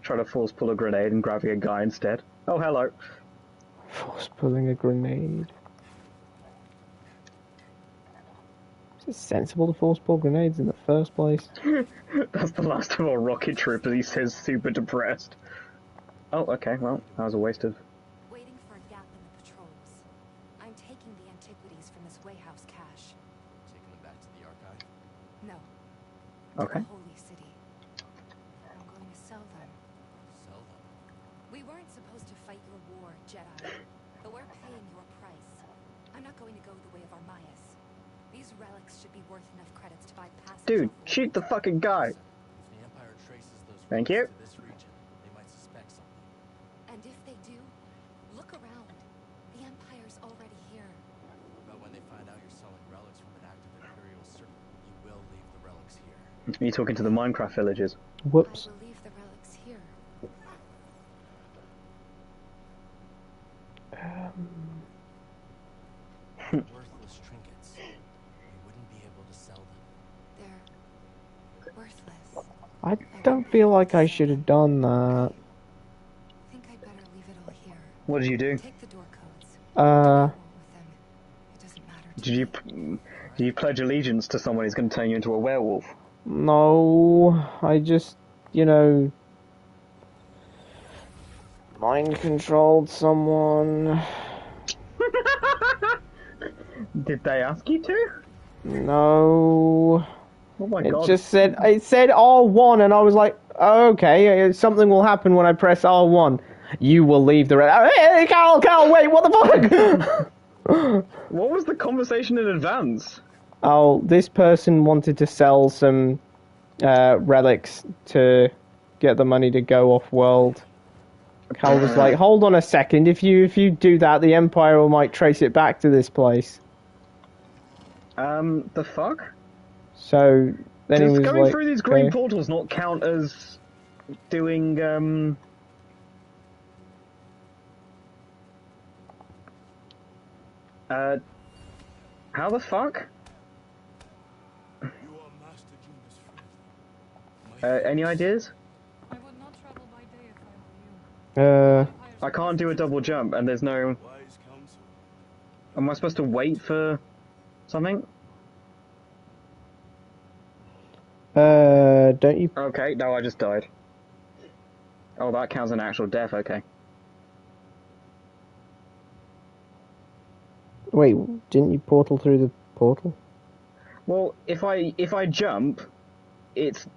Try to force pull a grenade and grabbing a guy instead. Oh, hello. Force pulling a grenade. Is it sensible to force pull grenades in the first place? That's the last of our rocket troopers, he says, super depressed. Oh, okay, well, that was a waste of... Waiting for a gap in the patrols. I'm taking the antiquities from this Wayhouse cache. Taking them back to the archive? No. Okay. To the Holy City. I'm going to sell them. Sell them. We weren't supposed to fight your war, Jedi. But we're paying your price. I'm not going to go the way of Armaias. These relics should be worth enough credits to buy passage. Dude, off shoot the Olympus. fucking guy! If the Empire traces those Thank relics you. to this region, they might suspect something. And if they do, look around. The Empire's already here. But when they find out you're selling relics from an active Imperial circle, you will leave the relics here. Are you talking to the Minecraft villagers? Whoops. I will leave the relics here. Worthless trinkets. You wouldn't be able to sell them. They're worthless. I don't feel like I should have done that. I think I'd better leave it all here. What did you do? Take the door codes. Uh, With them. It doesn't matter to Did you pledge allegiance to someone who's going to turn you into a werewolf? no, I just, you know, mind controlled someone. Did they ask you to? No. Oh my It god. just said, it said R1 and I was like, oh, okay, something will happen when I press R1. You will leave the hey, Cal, wait, what the fuck? What was the conversation in advance? Oh, this person wanted to sell some relics to get the money to go off world. Cal was like, hold on a second, if you do that, the Empire might trace it back to this place. The fuck? So then he Does was going like, through these green okay. portals not count as doing, how the fuck? You are Master Gina's friend. Any ideas? I would not travel by day if I were you. I can't do a double jump, and there's no... Wise counsel. Am I supposed to wait for something? Don't you? Okay, no, I just died. Oh, that counts as an actual death, okay. Wait, didn't you portal through the portal? Well, if I jump, it's.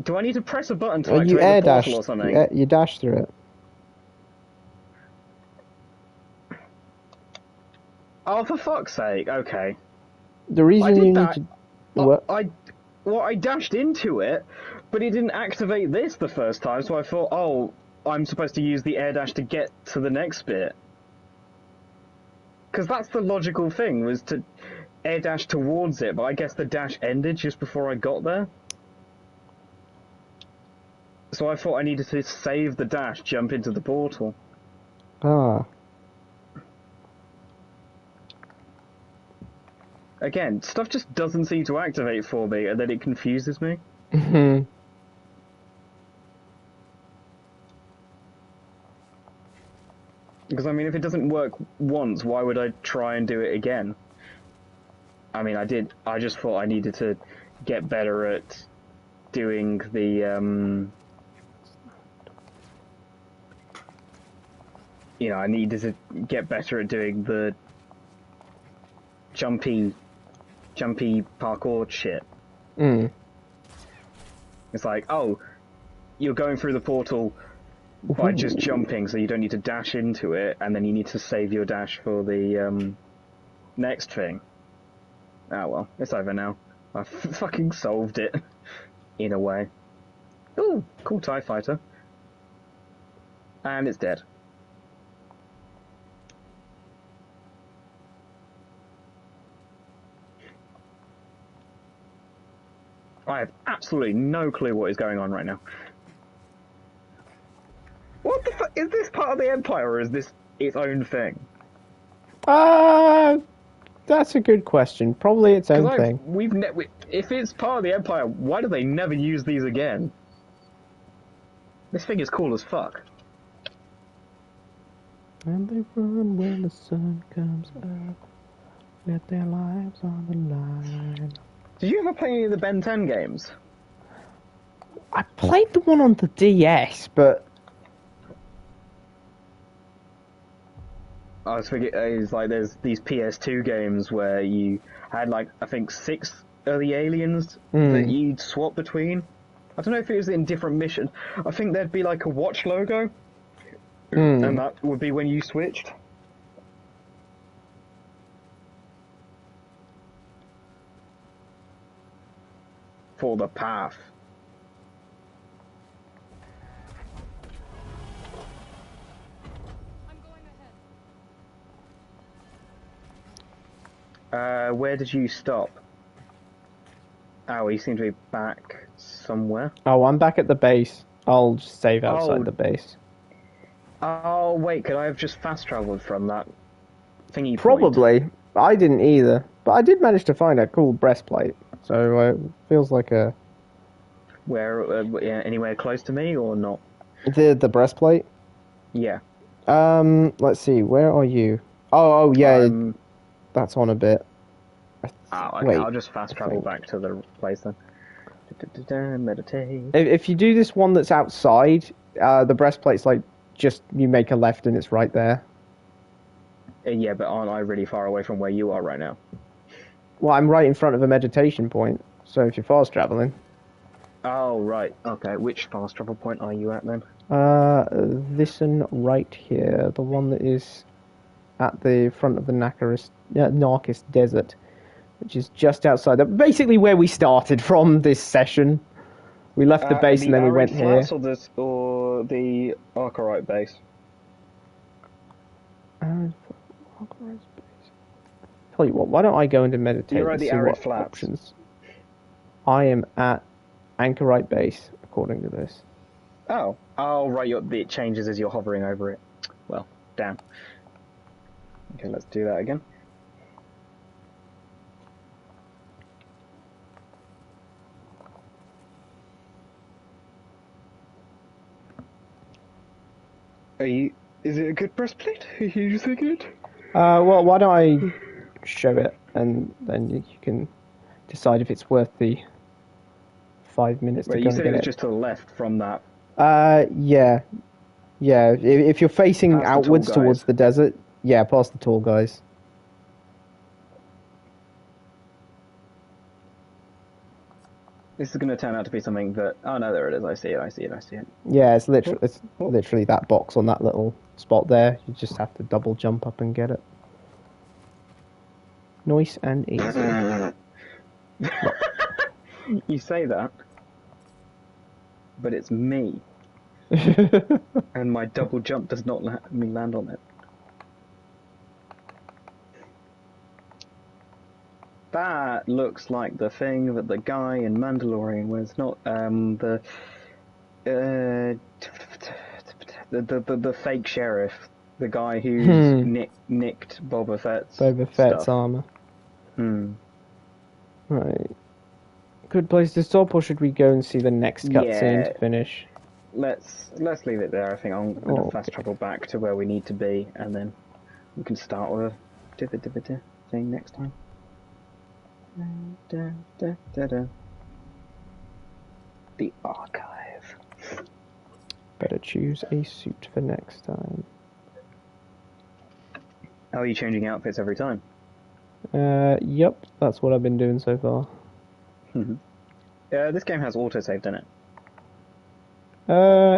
Do I need to press a button to You activate air the portal dashed. or something? You dashed through it. Oh, for fuck's sake! Okay. The I reason did you need that. to. What? I dashed into it, but it didn't activate this the first time, so I thought, oh, I'm supposed to use the air dash to get to the next bit. Because that's the logical thing, was to air dash towards it, but I guess the dash ended just before I got there. So I thought I needed to save the dash, jump into the portal. Ah. Again, stuff just doesn't seem to activate for me, and then it confuses me. Because, I mean, if it doesn't work once, why would I try and do it again? I mean, I just thought I needed to get better at doing the, you know, I needed to get better at doing the jumpy parkour shit. It's like, oh, you're going through the portal by just jumping, so you don't need to dash into it, and then you need to save your dash for the next thing. Ah well, it's over now. I fucking solved it, in a way. Ooh, cool TIE fighter. And it's dead. I have absolutely no clue what is going on right now. What the fuck? Is this part of the Empire, or is this its own thing? That's a good question. Probably its own thing. If it's part of the Empire, why do they never use these again? This thing is cool as fuck. And they run when the sun comes up, with their lives on the line. Did you ever play any of the Ben 10 games? I played the one on the DS, but I was thinking, it's like there's these PS2 games where you had like, I think 6 of the aliens that you'd swap between. I don't know if it was in different missions. I think there'd be like a watch logo, and that would be when you switched. For the path. I'm going ahead. Where did you stop? Oh, you seem to be back somewhere. oh, I'm back at the base. I'll just save outside the base. Oh, wait, could I have just fast travelled from that thingy point? Probably. I didn't either, but I did manage to find a cool breastplate, so it feels like a... Where, anywhere close to me, or not? The breastplate? Yeah. Let's see, where are you? Oh, yeah, that's on a bit. Okay, Wait, I'll just fast travel back to the place then. Meditate. If you do this one that's outside, the breastplate's like, just, you make a left and it's right there. Yeah, but aren't I really far away from where you are right now? Well, I'm right in front of a meditation point, so if you're fast traveling. Oh, right. Okay, which fast travel point are you at then? This one right here, the one that is at the front of the Narcus Desert, which is just outside, basically where we started from this session. We left the base and then we went here. Or the Archerite base? Tell you what, why don't I go into meditate You're at and the see Arid what Flats. options. I am at Anchorite base, according to this. Oh, right. It changes as you're hovering over it. Well, damn. Okay, let's do that again. Is it a good breastplate? Are you using it? Well, why don't I show it, and then you can decide if it's worth the 5 minutes Well, to you go and said get it was it. just to the left from that. Yeah. Yeah, if you're facing Past the tall outwards guys. towards the desert, yeah, past the tall guys. This is going to turn out to be something that... Oh, no, there it is. I see it, I see it, I see it. Yeah, it's Oh. literally that box on that little spot there. You just have to double jump up and get it. Nice and easy. You say that, but it's me. And my double jump does not let me land on it. That looks like the thing that the guy in Mandalorian was, not the fake sheriff, the guy who's nicked Boba Fett's Boba Fett's stuff. armor. Hmm. Right. Good place to stop, or should we go and see the next cutscene Yeah. to finish? Let's leave it there. I think I'm gonna Oh, fast travel back to where we need to be, and then we can start with a thing next time. The archive. better choose a suit for next time. How are you changing outfits every time? Yep, that's what I've been doing so far. This game has autosaved in it.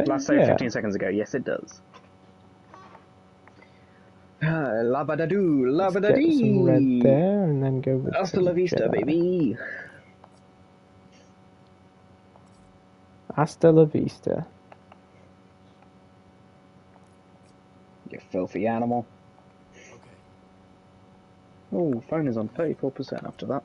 Last save yeah. 15 seconds ago. Yes, it does. Labadadoo, Get some red labadadee. there, and then go with Hasta some la vista, Jedi. baby. Hasta la vista. You filthy animal. Okay. Oh, phone is on 34% after that.